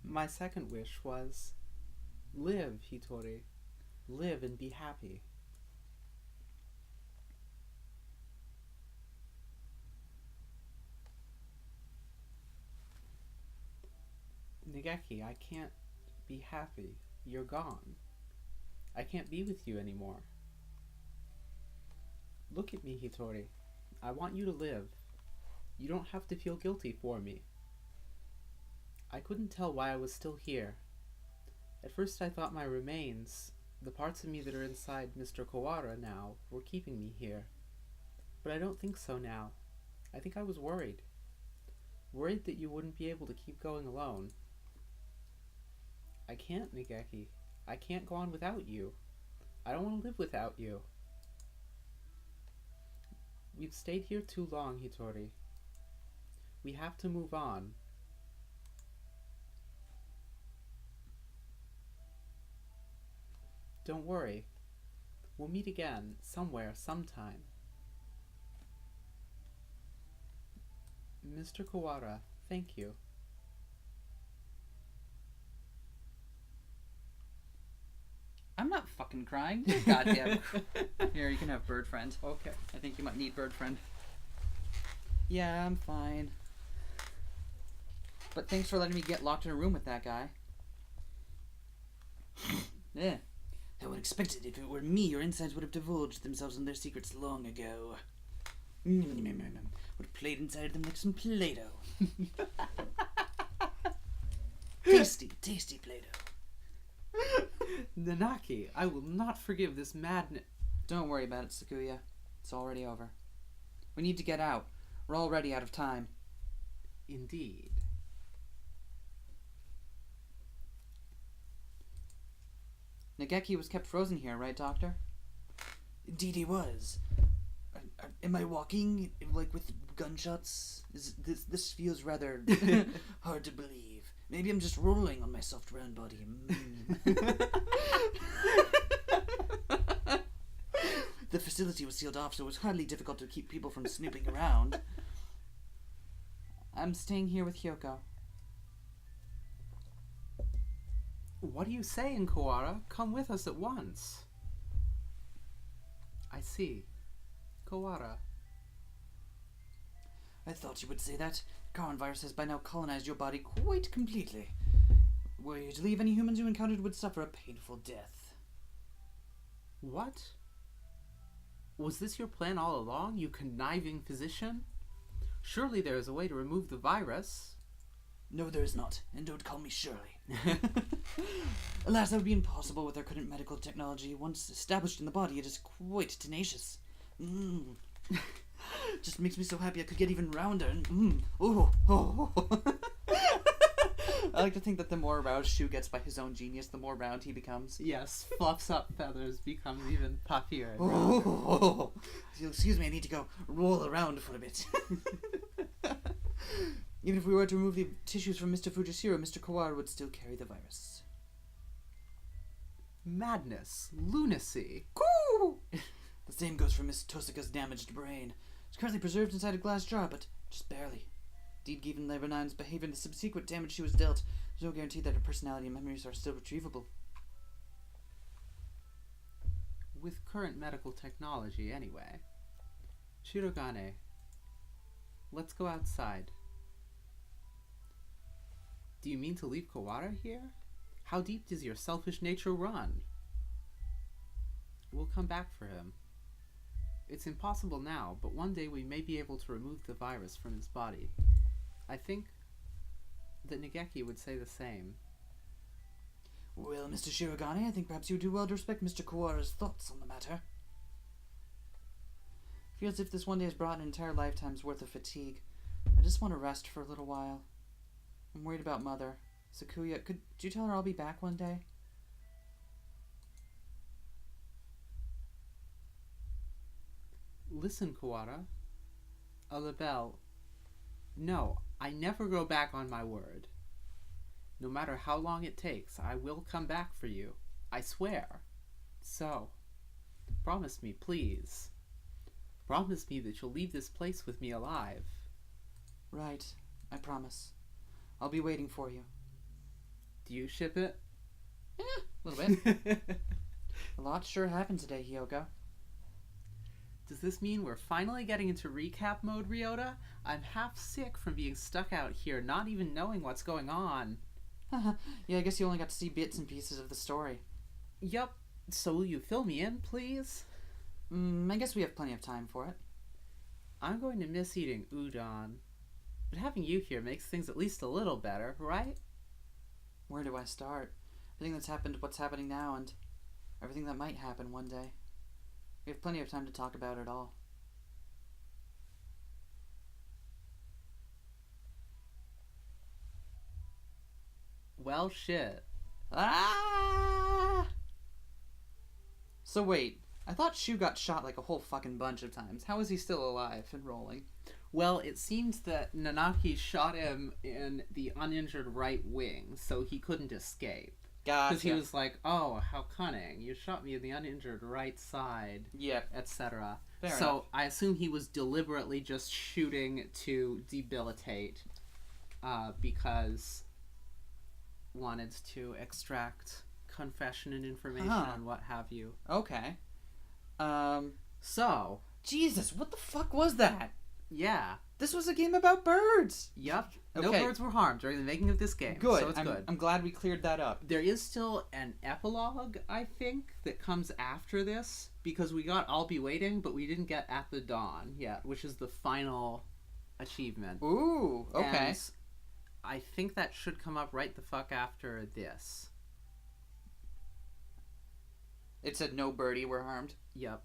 [SPEAKER 2] My second wish was, live, Hitori. Live and be happy. Nageki, I can't be happy. You're gone. I can't be with you anymore. Look at me, Hitori. I want you to live. You don't have to feel guilty for me. I couldn't tell why I was still here. At first I thought my remains, the parts of me that are inside Mr. Kawara now, were keeping me here. But I don't think so now. I think I was worried. Worried that you wouldn't be able to keep going alone. I can't, Nageki. I can't go on without you. I don't want to live without you. We've stayed here too long, Hitori. We have to move on. Don't worry. We'll meet again, somewhere, sometime. Mr. Kawara, thank you.
[SPEAKER 1] I'm not fucking crying. You're goddamn. Here, you can have Bird Friend.
[SPEAKER 2] Okay.
[SPEAKER 1] I think you might need Bird Friend. Yeah, I'm fine. But thanks for letting me get locked in a room with that guy. Yeah. I would expect it. If it were me, your insides would have divulged themselves in their secrets long ago. Would have played inside them like some Play-Doh. Tasty, tasty Play-Doh.
[SPEAKER 2] Nanaki, I will not forgive this madness.
[SPEAKER 1] Don't worry about it, Sakuya. It's already over. We need to get out. We're already out of time.
[SPEAKER 2] Indeed.
[SPEAKER 1] Nageki was kept frozen here, right, Doctor? Indeed he was. Am I walking, like, with gunshots? This feels rather hard to believe. Maybe I'm just rolling on my soft round body. The facility was sealed off, so it was hardly difficult to keep people from snooping around. I'm staying here with Hyoko.
[SPEAKER 2] What are you saying, Kawara? Come with us at once. I see. Kawara.
[SPEAKER 1] I thought you would say that. The Karan virus has by now colonized your body quite completely. Were you to leave, any humans you encountered would suffer a painful death.
[SPEAKER 2] What? Was this your plan all along, you conniving physician? Surely there is a way to remove the virus.
[SPEAKER 1] No, there is not, and don't call me Shirley. Alas, that would be impossible with our current medical technology. Once established in the body, it is quite tenacious. Just makes me so happy I could get even rounder. I like to think that the more aroused Shu gets by his own genius, the more round he becomes.
[SPEAKER 2] Yes, fluffs up feathers, becomes even puffier.
[SPEAKER 1] Excuse me, I need to go roll around for a bit. Even if we were to remove the tissues from Mr. Fujishiro, Mr. Kawara would still carry the virus.
[SPEAKER 2] Madness. Lunacy.
[SPEAKER 1] Coo! The same goes for Miss Tosaka's damaged brain. It's currently preserved inside a glass jar, but just barely. Indeed, given Lebanon's behavior and the subsequent damage she was dealt, there's no guarantee that her personality and memories are still retrievable.
[SPEAKER 2] With current medical technology, anyway. Shirogane, let's go outside. Do you mean to leave Kawara here? How deep does your selfish nature run? We'll come back for him. It's impossible now, but one day we may be able to remove the virus from his body. I think that Nageki would say the same.
[SPEAKER 1] Well, Mr. Shirogane, I think perhaps you would do well to respect Mr. Kawara's thoughts on the matter. Feels as if this one day has brought an entire lifetime's worth of fatigue. I just want to rest for a little while. I'm worried about Mother. Sakuya, could you tell her I'll be back one day?
[SPEAKER 2] Listen, Kawara. A label. No, I never go back on my word. No matter how long it takes, I will come back for you. I swear. So, promise me, please. Promise me that you'll leave this place with me alive.
[SPEAKER 1] Right, I promise. I'll be waiting for you.
[SPEAKER 2] Do you ship it?
[SPEAKER 1] Yeah, a little bit. A lot sure happened today, Hyoko.
[SPEAKER 2] Does this mean we're finally getting into recap mode, Ryouta? I'm half sick from being stuck out here, not even knowing what's going on.
[SPEAKER 1] Yeah, I guess you only got to see bits and pieces of the story.
[SPEAKER 2] Yup, So will you fill me in, please?
[SPEAKER 1] I guess we have plenty of time for it.
[SPEAKER 2] I'm going to miss eating udon. But having you here makes things at least a little better, right?
[SPEAKER 1] Where do I start? Everything that's happened, what's happening now, and everything that might happen one day. We have plenty of time to talk about it all.
[SPEAKER 2] Well, shit.
[SPEAKER 1] Ah! So wait, I thought Shu got shot like a whole fucking bunch of times. How is he still alive and rolling?
[SPEAKER 2] Well, it seems that Nanaki shot him in the uninjured right wing, so he couldn't escape.
[SPEAKER 1] Gotcha.
[SPEAKER 2] Because he was like, oh, how cunning. You shot me in the uninjured right side,
[SPEAKER 1] Yep.
[SPEAKER 2] etc.
[SPEAKER 1] Fair
[SPEAKER 2] So
[SPEAKER 1] enough.
[SPEAKER 2] I assume he was deliberately just shooting to debilitate because wanted to extract confession and information and what have you.
[SPEAKER 1] Okay.
[SPEAKER 2] So,
[SPEAKER 1] Jesus, what the fuck was that?
[SPEAKER 2] yeah.
[SPEAKER 1] This was a game about birds.
[SPEAKER 2] Yep. No
[SPEAKER 1] Okay.
[SPEAKER 2] birds were harmed during the making of this game.
[SPEAKER 1] Good.
[SPEAKER 2] So it's good.
[SPEAKER 1] I'm glad we cleared that up.
[SPEAKER 2] There is still an epilogue, I think, that comes after this, because we got I'll Be Waiting, but we didn't get At the Dawn yet, which is the final achievement.
[SPEAKER 1] Ooh, okay.
[SPEAKER 2] And I think that should come up right the fuck after this.
[SPEAKER 1] It said no birdie were harmed.
[SPEAKER 2] Yep.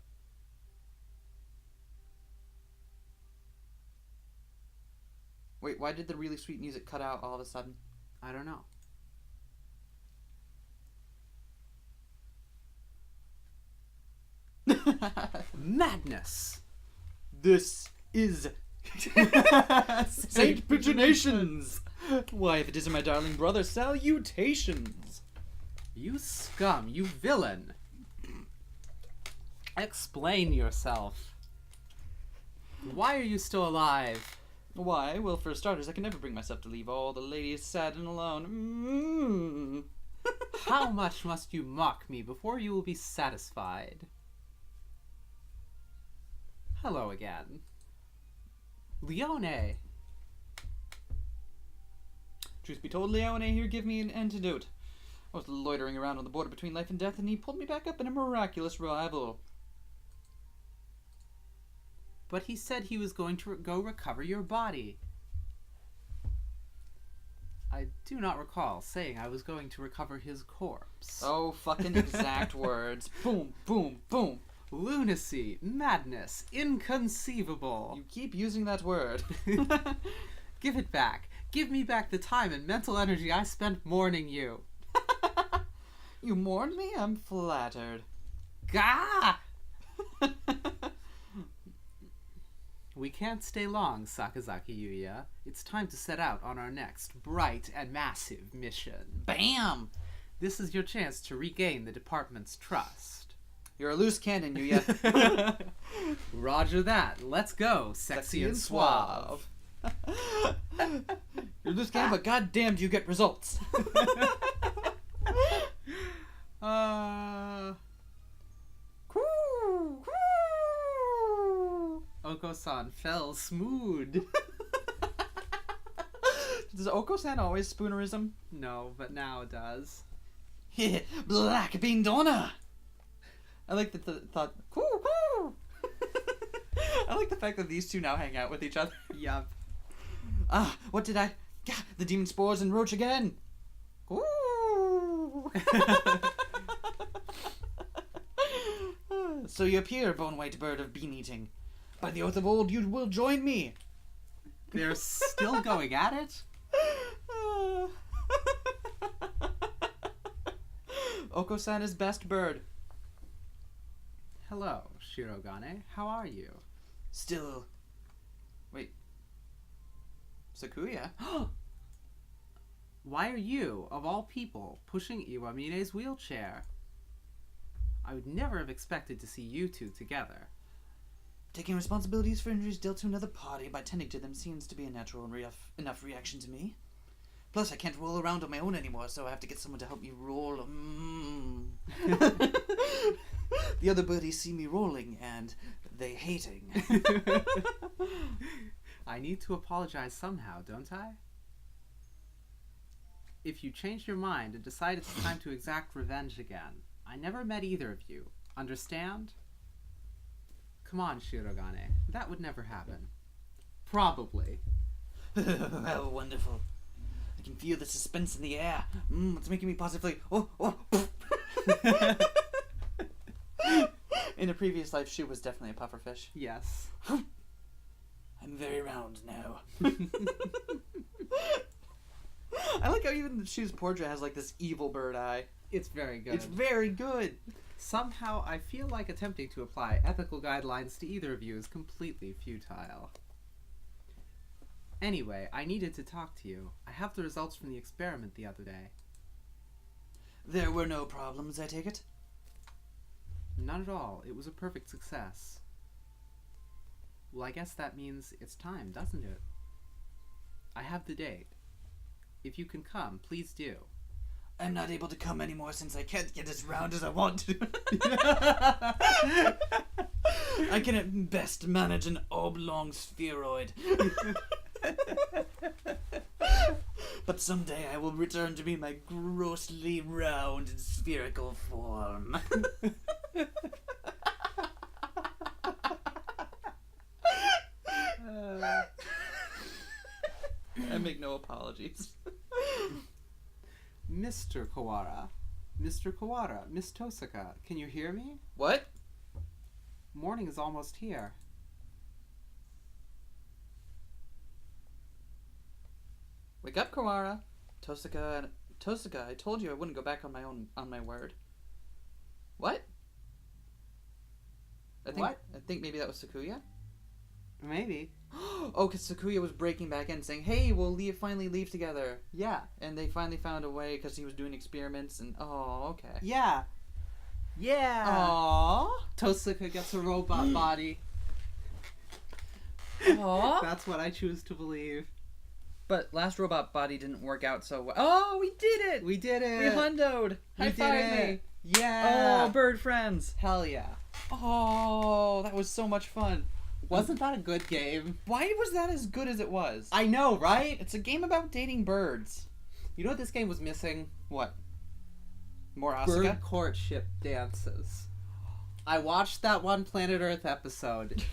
[SPEAKER 1] Wait, why did the really sweet music cut out all of a sudden?
[SPEAKER 2] I don't know. Madness!
[SPEAKER 1] This is Saint Pigeonations! Why, if it isn't my darling brother, salutations!
[SPEAKER 2] You scum, you villain! Explain yourself. Why are you still alive?
[SPEAKER 1] Why? Well, for starters, I can never bring myself to leave all the ladies sad and alone.
[SPEAKER 2] How much must you mock me before you will be satisfied? Hello again. Leone!
[SPEAKER 1] Truth be told, Leone here give me an antidote. I was loitering around on the border between life and death, and he pulled me back up in a miraculous revival.
[SPEAKER 2] But he said he was going to go recover your body. I do not recall saying I was going to recover his corpse.
[SPEAKER 1] Oh, fucking exact words. Boom, boom, boom.
[SPEAKER 2] Lunacy, madness, inconceivable.
[SPEAKER 1] You keep using that word.
[SPEAKER 2] Give it back. Give me back the time and mental energy I spent mourning you.
[SPEAKER 1] You mourned me? I'm flattered.
[SPEAKER 2] Gah! We can't stay long, Sakazaki Yuya. It's time to set out on our next bright and massive mission.
[SPEAKER 1] Bam!
[SPEAKER 2] This is your chance to regain the department's trust.
[SPEAKER 1] You're a loose cannon, Yuya.
[SPEAKER 2] Roger that. Let's go, sexy and suave.
[SPEAKER 1] You're a loose cannon, but goddamn do you get results.
[SPEAKER 2] Oko-san fell smooth.
[SPEAKER 1] Does Oko-san always spoonerism?
[SPEAKER 2] No, but now it does.
[SPEAKER 1] Black bean donor. I like the thought. I like the fact that these two now hang out with each other.
[SPEAKER 2] Yup.
[SPEAKER 1] Ah, what did I? Gah, the demon spores and roach again. Ooh. So you appear, bone-white bird of bean eating. By the oath of old, you will join me.
[SPEAKER 2] They're still going at it?
[SPEAKER 1] Oko-san is best bird.
[SPEAKER 2] Hello, Shirogane. How are you?
[SPEAKER 1] Still. Wait. Sakuya?
[SPEAKER 2] Why are you, of all people, pushing Iwamine's wheelchair? I would never have expected to see you two together.
[SPEAKER 1] Taking responsibilities for injuries dealt to another party by tending to them seems to be a natural and enough reaction to me. Plus, I can't roll around on my own anymore, so I have to get someone to help me roll. The other birdies see me rolling, and they hating.
[SPEAKER 2] I need to apologize somehow, don't I? If you change your mind and decide it's time to exact revenge again, I never met either of you. Understand? Come on, Shirogane. That would never happen. Probably.
[SPEAKER 1] How wonderful. I can feel the suspense in the air. It's making me positively... Oh. In a previous life, she was definitely a pufferfish.
[SPEAKER 2] Yes.
[SPEAKER 1] I'm very round now. I like how even the shoe's portrait has like this evil bird eye.
[SPEAKER 2] It's very good.
[SPEAKER 1] It's very good.
[SPEAKER 2] Somehow, I feel like attempting to apply ethical guidelines to either of you is completely futile. Anyway, I needed to talk to you. I have the results from the experiment the other day.
[SPEAKER 1] There were no problems, I take it?
[SPEAKER 2] None at all. It was a perfect success. Well, I guess that means it's time, doesn't it? I have the date. If you can come, please do.
[SPEAKER 1] I'm not able to come anymore since I can't get as round as I want to. I can at best manage an oblong spheroid. But someday I will return to be my grossly round and spherical form. I make no apologies.
[SPEAKER 2] Mr. Kawara. Mr. Kawara. Miss Tosaka. Can you hear me?
[SPEAKER 1] What?
[SPEAKER 2] Morning is almost here.
[SPEAKER 1] Wake up, Kawara. Tosaka, I told you I wouldn't go back on my word. What? I think maybe that was Sakuya.
[SPEAKER 2] Maybe.
[SPEAKER 1] Oh, because Sakuya was breaking back in, saying, "Hey, we'll finally leave together."
[SPEAKER 2] Yeah.
[SPEAKER 1] And they finally found a way because he was doing experiments. And okay.
[SPEAKER 2] Yeah. Yeah.
[SPEAKER 1] Aww.
[SPEAKER 2] Tosaka gets a robot body.
[SPEAKER 1] Aww.
[SPEAKER 2] That's what I choose to believe.
[SPEAKER 1] But last robot body didn't work out so well. Oh, we did it!
[SPEAKER 2] We did it!
[SPEAKER 1] We hundoed! High five me!
[SPEAKER 2] Yeah!
[SPEAKER 1] Oh, bird friends!
[SPEAKER 2] Hell yeah.
[SPEAKER 1] Oh, that was so much fun.
[SPEAKER 2] Wasn't that a good game?
[SPEAKER 1] Why was that as good as it was?
[SPEAKER 2] I know, right?
[SPEAKER 1] It's a game about dating birds.
[SPEAKER 2] You know what this game was missing?
[SPEAKER 1] What? More Asuka?
[SPEAKER 2] Bird courtship dances. I watched that one Planet Earth episode,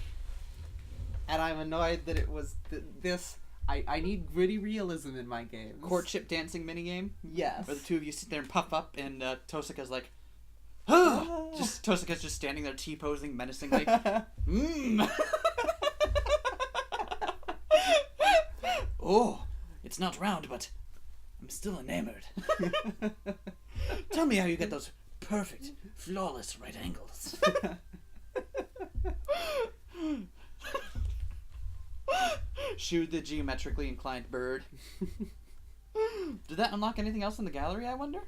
[SPEAKER 2] and I'm annoyed that it was this... I need gritty realism in my games.
[SPEAKER 1] Courtship dancing minigame?
[SPEAKER 2] Yes.
[SPEAKER 1] Where the two of you sit there and puff up, and Tosaka's like, Tosaka's just standing there T-posing menacingly. Oh, it's not round, but I'm still enamored. Tell me how you get those perfect, flawless right angles. Shoot the geometrically inclined bird. Did that unlock anything else in the gallery, I wonder?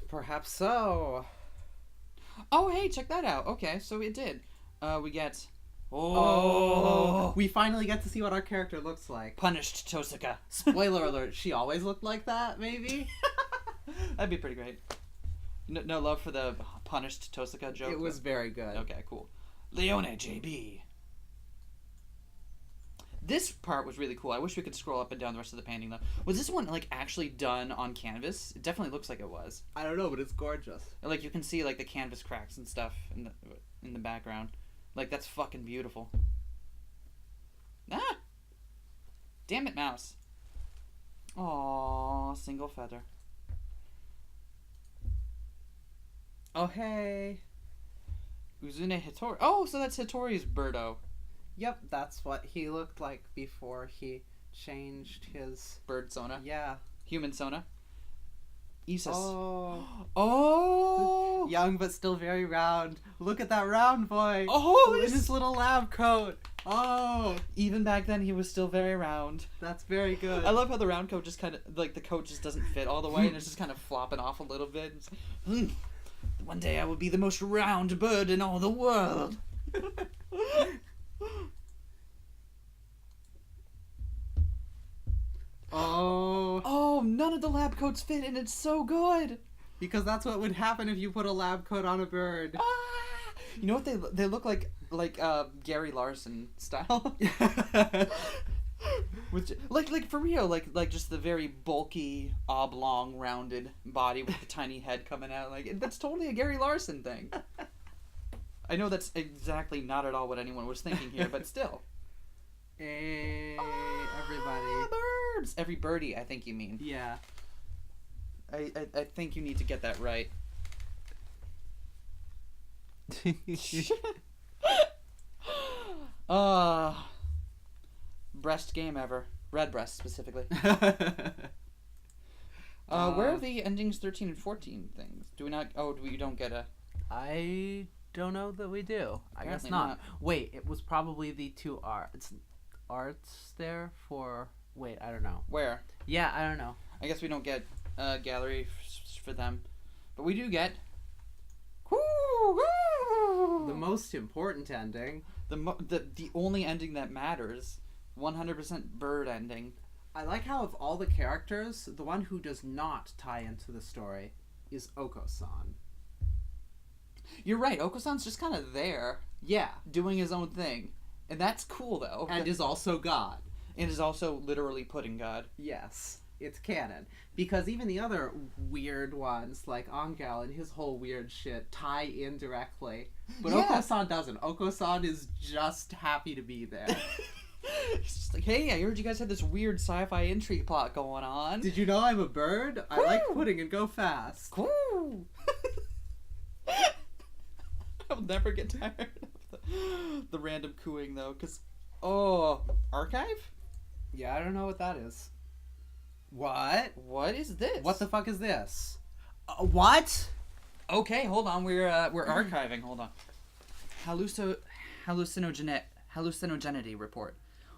[SPEAKER 2] Perhaps so.
[SPEAKER 1] Oh, hey, check that out. Okay, so it did. We get...
[SPEAKER 2] Oh! We finally get to see what our character looks like.
[SPEAKER 1] Punished Tosaka.
[SPEAKER 2] Spoiler alert, she always looked like that, maybe?
[SPEAKER 1] That'd be pretty great. No love for the punished Tosaka joke?
[SPEAKER 2] It was very good.
[SPEAKER 1] Okay, cool. Leone JB. This part was really cool. I wish we could scroll up and down the rest of the painting, though. Was this one, like, actually done on canvas? It definitely looks like it was.
[SPEAKER 2] I don't know, but it's gorgeous.
[SPEAKER 1] Like, you can see, like, the canvas cracks and stuff in the background. Like, that's fucking beautiful. Ah! Damn it, mouse. Aww, single feather.
[SPEAKER 2] Oh, hey.
[SPEAKER 1] Uzune Hitori. Oh, so that's Hitori's birdo.
[SPEAKER 2] Yep, that's what he looked like before he changed his...
[SPEAKER 1] Bird Sona.
[SPEAKER 2] Yeah.
[SPEAKER 1] Human Sona. Isis.
[SPEAKER 2] Oh.
[SPEAKER 1] Oh!
[SPEAKER 2] Young but still very round. Look at that round boy.
[SPEAKER 1] Oh!
[SPEAKER 2] In his little lab coat. Oh!
[SPEAKER 1] Even back then, he was still very round.
[SPEAKER 2] That's very good.
[SPEAKER 1] I love how the round coat just kind of... Like, the coat just doesn't fit all the way, and it's just kind of flopping off a little bit. It's, one day I will be the most round bird in all the world.
[SPEAKER 2] Oh.
[SPEAKER 1] Oh, none of the lab coats fit, and it's so good.
[SPEAKER 2] Because that's what would happen if you put a lab coat on a bird.
[SPEAKER 1] Ah! You know what they look like Gary Larson style. With like for real, like just the very bulky, oblong, rounded body with the tiny head coming out. Like that's totally a Gary Larson thing. I know that's exactly not at all what anyone was thinking here, but still.
[SPEAKER 2] Hey, everybody.
[SPEAKER 1] Birds! Every birdie, I think you mean.
[SPEAKER 2] Yeah.
[SPEAKER 1] I think you need to get that right. Breast game ever. Red breast, specifically. Where are the endings 13 and 14 things? Do we not... Oh, we don't get a...
[SPEAKER 2] I don't know that we do. I guess
[SPEAKER 1] Apparently
[SPEAKER 2] not.
[SPEAKER 1] not.
[SPEAKER 2] Wait, it was probably the two arts there for... Wait, I don't know.
[SPEAKER 1] Where?
[SPEAKER 2] Yeah, I don't know.
[SPEAKER 1] I guess we don't get gallery for them. But we do get...
[SPEAKER 2] The most important ending.
[SPEAKER 1] The only ending that matters. 100% bird ending.
[SPEAKER 2] I like how of all the characters, the one who does not tie into the story is Oko-san.
[SPEAKER 1] You're right. Oko-san's just kind of there,
[SPEAKER 2] Yeah.
[SPEAKER 1] doing his own thing. And that's cool, though.
[SPEAKER 2] And is also God.
[SPEAKER 1] And is also literally putting God.
[SPEAKER 2] Yes. It's canon. Because even the other weird ones, like Angel and his whole weird shit, tie in directly. But
[SPEAKER 1] Yeah.
[SPEAKER 2] Oko-san doesn't. Oko-san is just happy to be there.
[SPEAKER 1] It's just like, hey, I heard you guys had this weird sci-fi intrigue plot going on.
[SPEAKER 2] Did you know I'm a bird? I like
[SPEAKER 1] Woo!
[SPEAKER 2] pudding and go fast.
[SPEAKER 1] Cool. I'll never get tired of the random cooing, though, because... Oh, archive?
[SPEAKER 2] Yeah, I don't know what that is. What?
[SPEAKER 1] What is this?
[SPEAKER 2] What the fuck is this? What?
[SPEAKER 1] Okay, hold on. We're archiving. Hold on. Hallucinogenity report.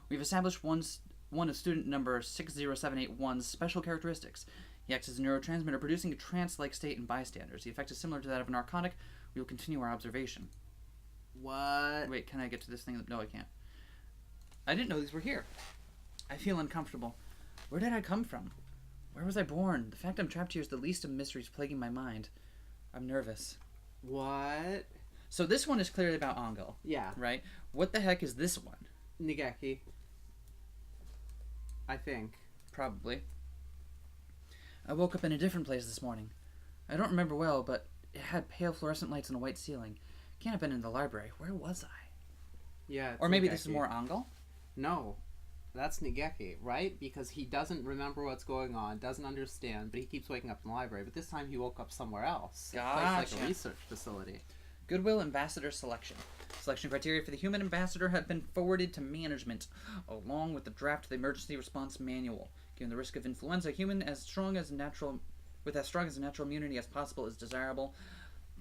[SPEAKER 1] We've established one of student number 60781's special characteristics. He acts as a neurotransmitter, producing a trance-like state in bystanders. The effect is similar to that of a narcotic. We will continue our observation.
[SPEAKER 2] What?
[SPEAKER 1] Wait, can I get to this thing? No, I can't. I didn't know these were here. I feel uncomfortable. Where did I come from? Where was I born? The fact I'm trapped here is the least of mysteries plaguing my mind. I'm nervous.
[SPEAKER 2] What?
[SPEAKER 1] So this one is clearly about Angel,
[SPEAKER 2] Yeah.
[SPEAKER 1] right? What the heck is this one?
[SPEAKER 2] Nigeki. I think.
[SPEAKER 1] Probably. I woke up in a different place this morning. I don't remember well, but it had pale fluorescent lights and a white ceiling. Can't have been in the library. Where was I?
[SPEAKER 2] Yeah.
[SPEAKER 1] Or maybe this is more Angel?
[SPEAKER 2] No. That's Nigeki, right? Because he doesn't remember what's going on, doesn't understand, but he keeps waking up in the library. But this time he woke up somewhere else. It's like
[SPEAKER 1] Gotcha.
[SPEAKER 2] a research facility.
[SPEAKER 1] Goodwill Ambassador Selection. Selection criteria for the human ambassador have been forwarded to management, along with the draft of the emergency response manual. Given the risk of influenza, human with as strong as natural immunity as possible is desirable.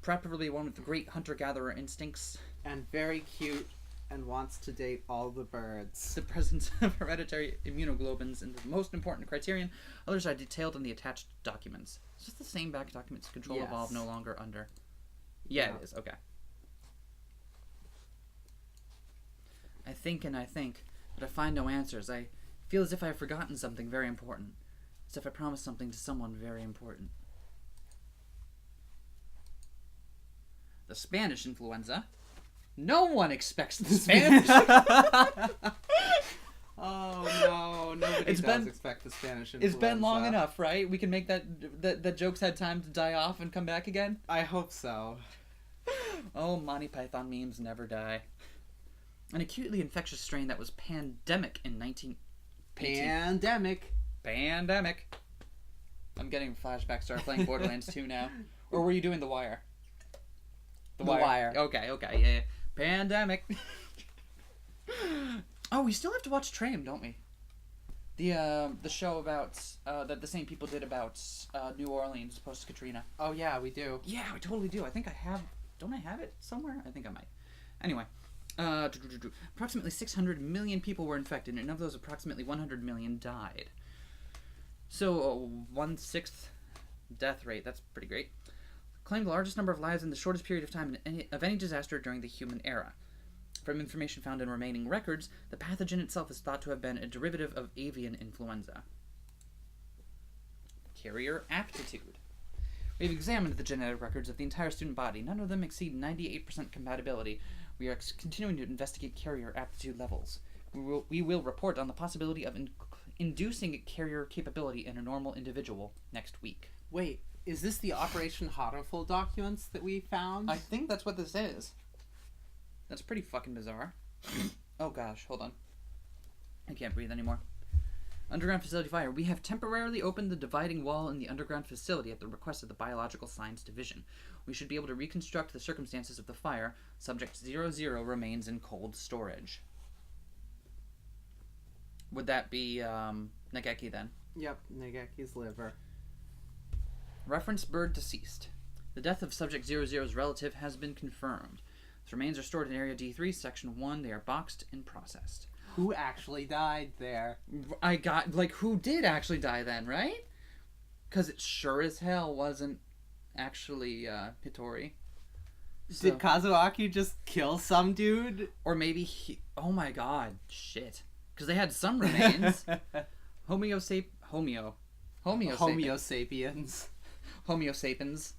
[SPEAKER 1] Preferably one with great hunter-gatherer instincts.
[SPEAKER 2] And very cute, and wants to date all the birds.
[SPEAKER 1] The presence of hereditary immunoglobulins is the most important criterion. Others are detailed in the attached documents. Is this the same back documents? Control
[SPEAKER 2] Yes.
[SPEAKER 1] evolve no longer under. Yeah,
[SPEAKER 2] Yeah.
[SPEAKER 1] it is. Okay. I think, but I find no answers. I feel as if I have forgotten something very important. As if I promised something to someone very important. The Spanish influenza. No one expects the Spanish.
[SPEAKER 2] Oh no, nobody does expect the Spanish influenza.
[SPEAKER 1] It's been long enough, right? We can make that jokes had time to die off and come back again.
[SPEAKER 2] I hope so.
[SPEAKER 1] Oh, Monty Python memes never die. An acutely infectious strain that was pandemic in 1918. Pandemic. I'm getting flashbacks to our playing Borderlands 2 now. Or were you doing The Wire?
[SPEAKER 2] The Wire.
[SPEAKER 1] Okay, yeah. Pandemic. Oh, we still have to watch Train, don't we? The show about that the same people did about New Orleans post Katrina.
[SPEAKER 2] Oh yeah, we do.
[SPEAKER 1] Yeah, we totally do. I think I have. Don't I have it somewhere? I think I might. Anyway, approximately 600 million people were infected, and of those, approximately 100 million died. So, 1/6 death rate. That's pretty great. Claimed the largest number of lives in the shortest period of time of any disaster during the human era. From information found in remaining records, the pathogen itself is thought to have been a derivative of avian influenza. Carrier aptitude. We've examined the genetic records of the entire student body. None of them exceed 98% compatibility. We are continuing to investigate carrier aptitude levels. We will report on the possibility of inducing carrier capability in a normal individual next week.
[SPEAKER 2] Wait, is this the Operation Hatoful documents that we found?
[SPEAKER 1] I think that's what this is. That's pretty fucking bizarre. Oh gosh, hold on. I can't breathe anymore. Underground facility fire. We have temporarily opened the dividing wall in the underground facility at the request of the Biological Science Division. We should be able to reconstruct the circumstances of the fire. Subject 00 remains in cold storage. Would that be Nageki then?
[SPEAKER 2] Yep, Nageki's liver.
[SPEAKER 1] Reference bird deceased. The death of Subject 00's relative has been confirmed. His remains are stored in Area D3, Section 1. They are boxed and processed.
[SPEAKER 2] Who actually died there?
[SPEAKER 1] Who did actually die then, right? Because it sure as hell wasn't actually Hitori. So,
[SPEAKER 2] did Kazuaki just kill some dude?
[SPEAKER 1] Or maybe he... Oh my god, shit. Because they had some remains. Homo
[SPEAKER 2] sapiens.
[SPEAKER 1] Homo sapiens.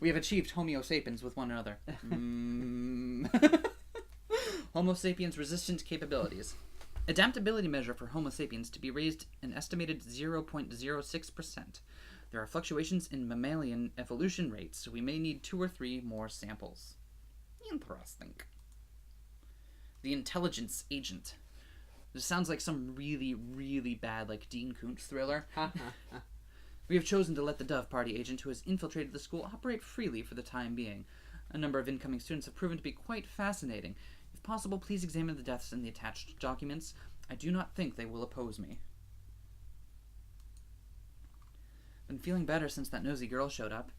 [SPEAKER 1] We have achieved Homo sapiens with one another. Homo sapiens resistant capabilities. Adaptability measure for Homo sapiens to be raised an estimated 0.06%. There are fluctuations in mammalian evolution rates, so we may need 2 or 3 more samples. Interesting. The intelligence agent. This sounds like some really, really bad, Dean Koontz thriller. We have chosen to let the Dove Party agent who has infiltrated the school operate freely for the time being. A number of incoming students have proven to be quite fascinating. If possible, please examine the deaths in the attached documents. I do not think they will oppose me. Been feeling better since that nosy girl showed up.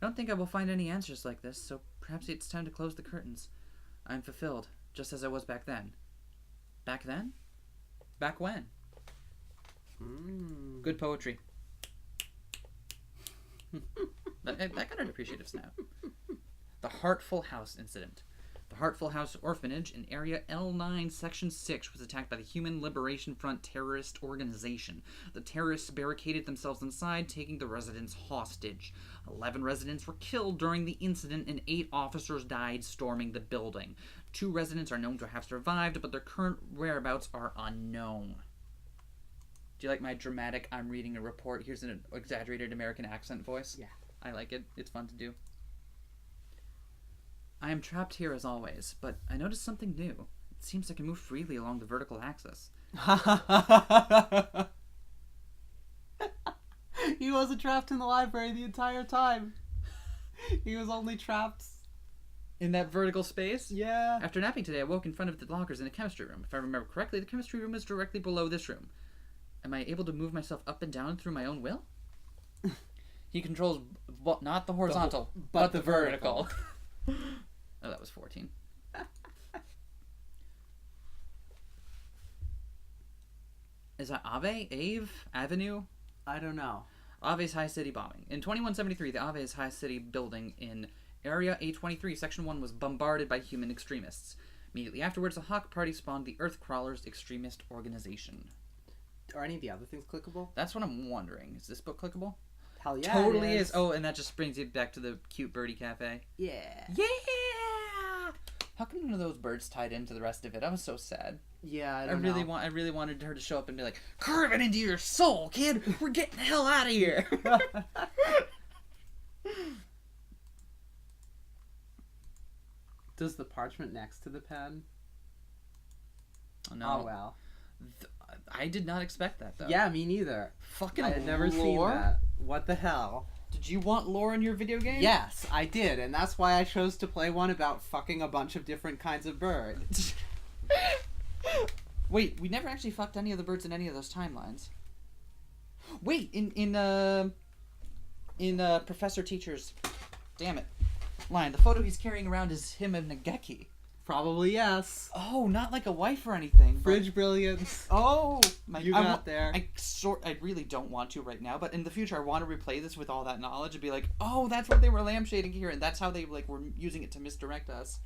[SPEAKER 1] I don't think I will find any answers like this, so perhaps it's time to close the curtains. I am fulfilled, just as I was back then. Back then? Back when? Good poetry. that got an appreciative snap. The Heartful House incident. The Heartful House orphanage in Area L9, Section 6 was attacked by the Human Liberation Front terrorist organization. The terrorists barricaded themselves inside, taking the residents hostage. 11 residents were killed during the incident and 8 officers died storming the building. 2 residents are known to have survived, but their current whereabouts are unknown. Do you like my dramatic, I'm reading a report, here's an exaggerated American accent voice?
[SPEAKER 2] Yeah.
[SPEAKER 1] I like it. It's fun to do. I am trapped here as always, but I noticed something new. It seems I can move freely along the vertical axis.
[SPEAKER 2] He wasn't trapped in the library the entire time. He was only trapped
[SPEAKER 1] in that vertical space?
[SPEAKER 2] Yeah.
[SPEAKER 1] After napping today, I woke in front of the lockers in the chemistry room. If I remember correctly, the chemistry room is directly below this room. Am I able to move myself up and down through my own will? He controls not the horizontal, but the vertical. Oh, that was 14. Is that Ave? Avenue?
[SPEAKER 2] I don't know.
[SPEAKER 1] Ave's High City bombing. In 2173, the Ave's High City building in Area A23, Section 1 was bombarded by human extremists. Immediately afterwards, the Hawk Party spawned the Earth Crawlers extremist organization.
[SPEAKER 2] Are any of the other things clickable?
[SPEAKER 1] That's what I'm wondering. Is this book clickable?
[SPEAKER 2] Hell yeah,
[SPEAKER 1] totally is. Oh, and that just brings you back to the cute birdie cafe.
[SPEAKER 2] Yeah.
[SPEAKER 1] Yeah! How come none of those birds tied into the rest of it? I was so sad.
[SPEAKER 2] Yeah, I
[SPEAKER 1] really wanted her to show up and be like, "Carve it into your soul, kid! We're getting the hell out of here!"
[SPEAKER 2] Does the parchment next to the pen?
[SPEAKER 1] Oh, no.
[SPEAKER 2] Oh, well.
[SPEAKER 1] I did not expect that, though.
[SPEAKER 2] Yeah, me neither.
[SPEAKER 1] Fucking
[SPEAKER 2] I had never seen that. What the hell?
[SPEAKER 1] Did you want lore in your video game?
[SPEAKER 2] Yes, I did, and that's why I chose to play one about fucking a bunch of different kinds of birds.
[SPEAKER 1] Wait, we never actually fucked any of the birds in any of those timelines. Wait, in Professor Teacher's, damn it, line, the photo he's carrying around is him and Nageki.
[SPEAKER 2] Probably yes.
[SPEAKER 1] Oh, not like a wife or anything.
[SPEAKER 2] Fridge brilliance.
[SPEAKER 1] Oh,
[SPEAKER 2] you got there.
[SPEAKER 1] I really don't want to right now, but in the future I want to replay this with all that knowledge and be like, oh, that's what they were lampshading here, and that's how they were using it to misdirect us,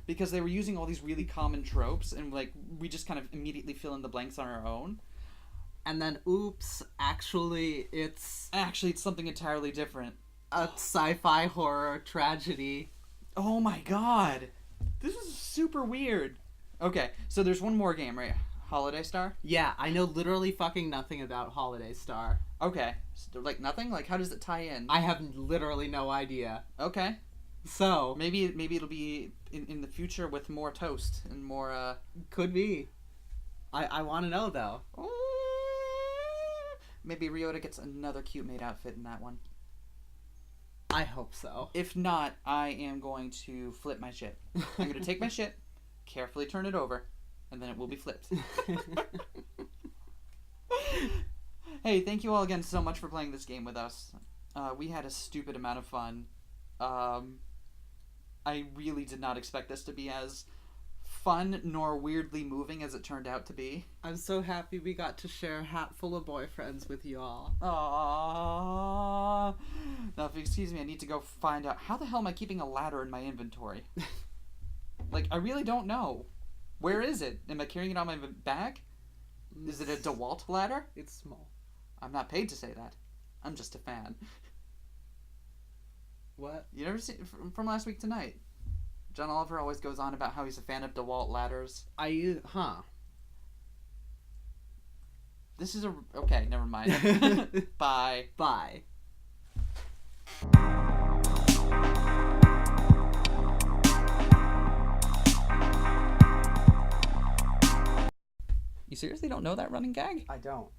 [SPEAKER 1] because they were using all these really common tropes, and we just kind of immediately fill in the blanks on our own.
[SPEAKER 2] And then, oops, actually it's
[SPEAKER 1] something entirely different.
[SPEAKER 2] A sci-fi horror tragedy.
[SPEAKER 1] Oh my god. This is super weird. Okay, so there's one more game, right? Holiday Star?
[SPEAKER 2] Yeah, I know literally fucking nothing about Holiday Star.
[SPEAKER 1] Okay. So, like, nothing? Like, how does it tie in?
[SPEAKER 2] I have literally no idea.
[SPEAKER 1] Okay.
[SPEAKER 2] So,
[SPEAKER 1] Maybe it'll be in the future with more toast and more,
[SPEAKER 2] could be. I want to know, though.
[SPEAKER 1] Maybe Ryouta gets another cute maid outfit in that one.
[SPEAKER 2] I hope so.
[SPEAKER 1] If not, I am going to flip my shit. I'm going to take my shit, carefully turn it over, and then it will be flipped. Hey, thank you all again so much for playing this game with us. We had a stupid amount of fun. I really did not expect this to be as fun nor weirdly moving as it turned out to be.
[SPEAKER 2] I'm so happy we got to share Hatful of Boyfriends with you all.
[SPEAKER 1] Aww. Now, if you excuse me, I need to go find out how the hell am I keeping a ladder in my inventory? Like, I really don't know. Where is it? Am I carrying it on my back? Is it a DeWalt ladder?
[SPEAKER 2] It's small.
[SPEAKER 1] I'm not paid to say that. I'm just a fan.
[SPEAKER 2] What?
[SPEAKER 1] You never see from last week tonight? John Oliver always goes on about how he's a fan of DeWalt ladders. This is okay, never mind. Bye.
[SPEAKER 2] Bye.
[SPEAKER 1] You seriously don't know that running gag?
[SPEAKER 2] I don't.